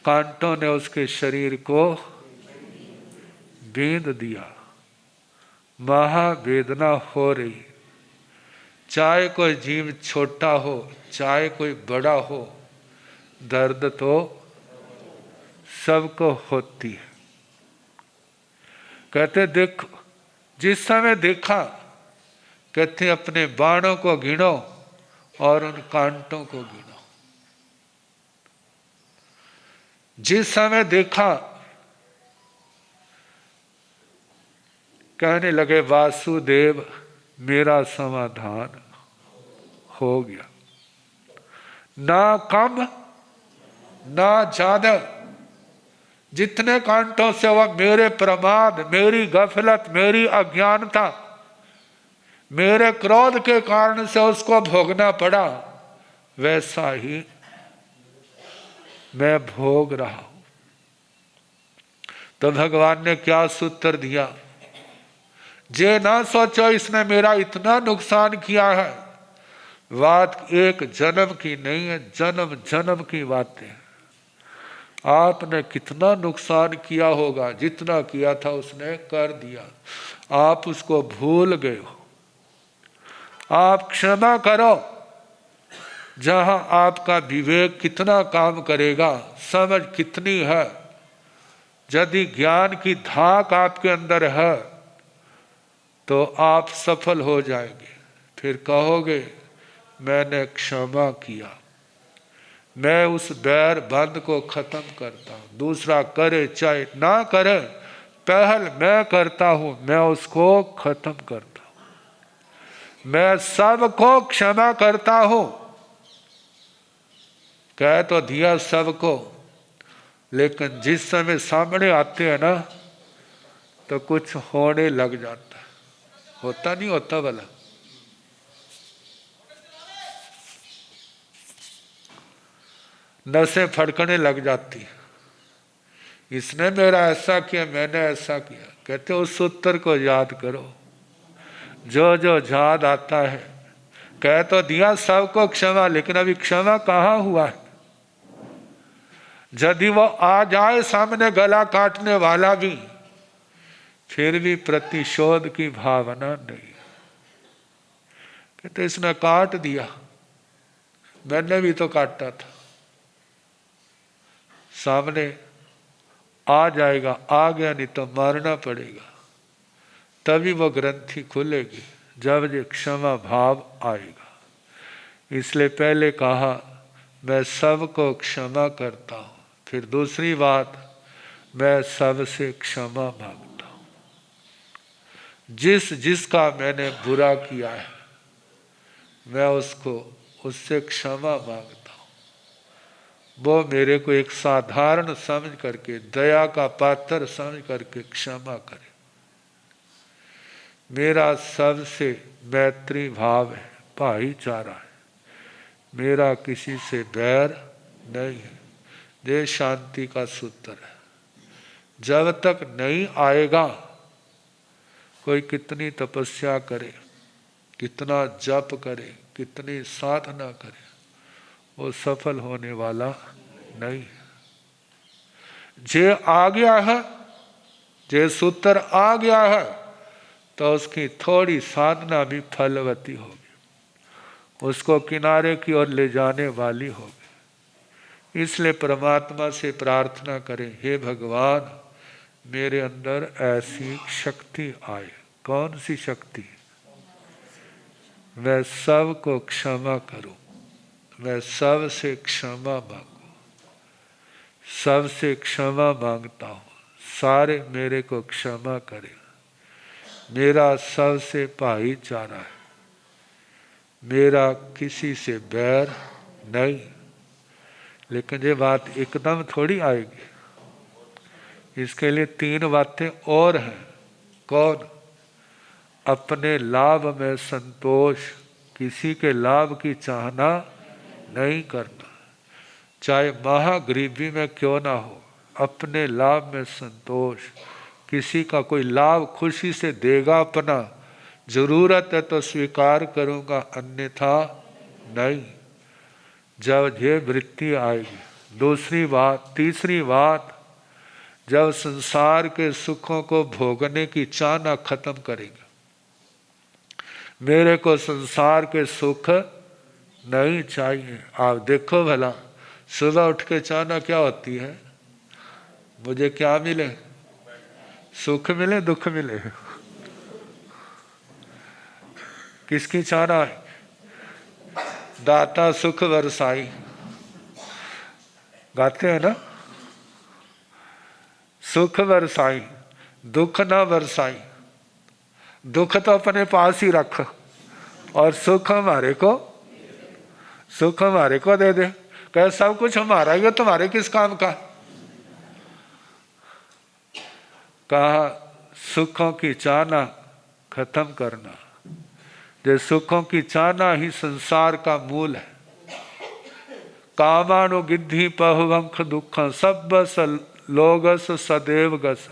कांटों ने उसके शरीर को बींध दिया। महावेदना हो रही, चाहे कोई जीव छोटा हो, चाहे कोई बड़ा हो, दर्द तो सबको होती है। कहते देखो, जिस समय देखा, कहते अपने बाणों को गिनो और उन कांटों को गिनो। जिस समय देखा, कहने लगे वासुदेव मेरा समाधान हो गया, ना कम ना ज्यादा। जितने कांटों से वह मेरे प्रमाद, मेरी गफलत, मेरी अज्ञानता, मेरे क्रोध के कारण से उसको भोगना पड़ा, वैसा ही मैं भोग रहा हूं। तो भगवान ने क्या सूत्र दिया? जे ना सोचो इसने मेरा इतना नुकसान किया है। बात एक जन्म की नहीं है, जन्म जन्म की बातें हैं। आपने कितना नुकसान किया होगा, जितना किया था उसने कर दिया, आप उसको भूल गए हो। आप क्षमा करो। जहां आपका विवेक कितना काम करेगा, समझ कितनी है, यदि ज्ञान की धाक आपके अंदर है तो आप सफल हो जाएंगे। फिर कहोगे मैंने क्षमा किया, मैं उस बैर बंद को खत्म करता हूं। दूसरा करे चाहे ना करे, पहल मैं करता हूं, मैं उसको खत्म करता हूं। मैं सबको क्षमा करता हूं। कह तो दिया सबको, लेकिन जिस समय सामने आते हैं ना तो कुछ होने लग जाता है। होता नहीं होता भला? नसें फड़कने लग जाती, इसने मेरा ऐसा किया, मैंने ऐसा किया। कहते उस सूत्र को याद करो, जो जो याद आता है। कह तो दिया सबको क्षमा, लेकिन अभी क्षमा कहाँ हुआ है? यदि वो आ जाए सामने गला काटने वाला भी, फिर भी प्रतिशोध की भावना नहीं। कहते इसने काट दिया, मैंने भी तो काटा था। सामने आ जाएगा, आ गया नहीं तो मारना पड़ेगा, तभी वो ग्रंथि खुलेगी, जब ये क्षमा भाव आएगा। इसलिए पहले कहा मैं सबको क्षमा करता हूं, फिर दूसरी बात मैं सबसे क्षमा मांगता हूं। जिस जिसका मैंने बुरा किया है, मैं उससे क्षमा मांगता हूँ, वो मेरे को एक साधारण समझ करके, दया का पात्र समझ करके क्षमा करे। मेरा सबसे मैत्री भाव है, भाईचारा है, मेरा किसी से बैर नहीं है। ये शांति का सूत्र है। जब तक नहीं आएगा, कोई कितनी तपस्या करे, कितना जप करे, कितनी साधना करे, वो सफल होने वाला नहीं है। जे आ गया है, जे सूत्र आ गया है, तो उसकी थोड़ी साधना भी फलवती होगी, उसको किनारे की ओर ले जाने वाली होगी। इसलिए परमात्मा से प्रार्थना करें, हे भगवान मेरे अंदर ऐसी शक्ति आए। कौन सी शक्ति? मैं सबको क्षमा करूं, मैं सबसे क्षमा मांगू, सबसे क्षमा मांगता हूं, सारे मेरे को क्षमा करें। मेरा सबसे भाईचारा है, मेरा किसी से बैर नहीं। लेकिन ये बात एकदम थोड़ी आएगी, इसके लिए 3 बातें और हैं। कौन? अपने लाभ में संतोष, किसी के लाभ की चाहना नहीं करना, चाहे महागरीबी में क्यों ना हो। अपने लाभ में संतोष, किसी का कोई लाभ खुशी से देगा अपना, जरूरत है तो स्वीकार करूंगा, अन्यथा नहीं। जब ये वृत्ति आएगी। दूसरी बात, तीसरी बात, जब संसार के सुखों को भोगने की चाहना खत्म करेंगे। मेरे को संसार के सुख नहीं चाहिए। आप देखो भला, सुबह उठ के चाहना क्या होती है? मुझे क्या मिले? सुख मिले, दुख मिले। किसकी चाहना है? दाता सुख बरसाई, गाते हैं ना, सुख बरसाई दुख ना बरसाई। दुख तो अपने पास ही रख और सुख हमारे को दे दे। कह सब कुछ हमारा ही है, तुम्हारे किस काम का? कहा सुखों की चाहना खत्म करना। जो सुखों की चाहना ही संसार का मूल है। कामानु गिद्धि पहुवंख दुख सब लोगस सदैव गस।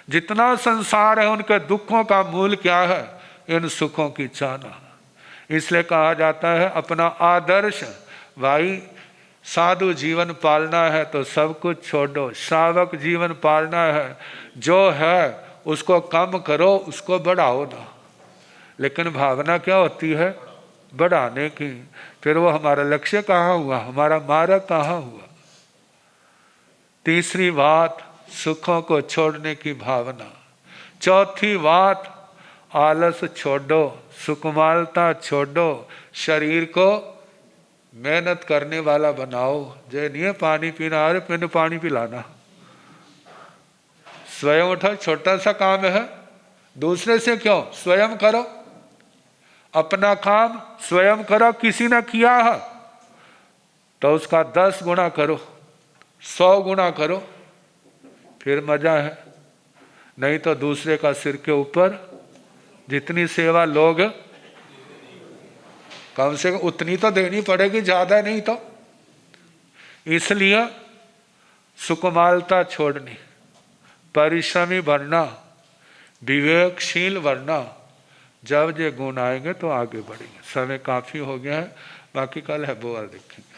जितना संसार है उनके दुखों का मूल क्या है? इन सुखों की चाहना। इसलिए कहा जाता है अपना आदर्श, भाई साधु जीवन पालना है तो सब कुछ छोड़ो, श्रावक जीवन पालना है, जो है उसको कम करो, उसको बढ़ाओ ना। लेकिन भावना क्या होती है? बढ़ाने की। फिर वो हमारा लक्ष्य कहाँ हुआ? हमारा मार्ग कहाँ हुआ? तीसरी बात, सुखों को छोड़ने की भावना। चौथी बात, आलस छोड़ो, सुकुमारता छोड़ो, शरीर को मेहनत करने वाला बनाओ। जो नहीं है पानी पीना, अरे मैंने पानी पिलाना। स्वयं उठो, छोटा सा काम है, दूसरे से क्यों? स्वयं करो। अपना काम स्वयं करो, किसी ने किया है तो उसका 10 गुना करो, 100 गुना करो, फिर मजा है। नहीं तो दूसरे का सिर के ऊपर जितनी सेवा लोग, कम से कम उतनी तो देनी पड़ेगी, ज्यादा नहीं तो। इसलिए सुकुमारता छोड़नी, परिश्रमी बनना, विवेकशील बनना। जब ये गुण आएंगे तो आगे बढ़ेंगे। समय काफी हो गया है, बाकी कल है वो और देखेंगे।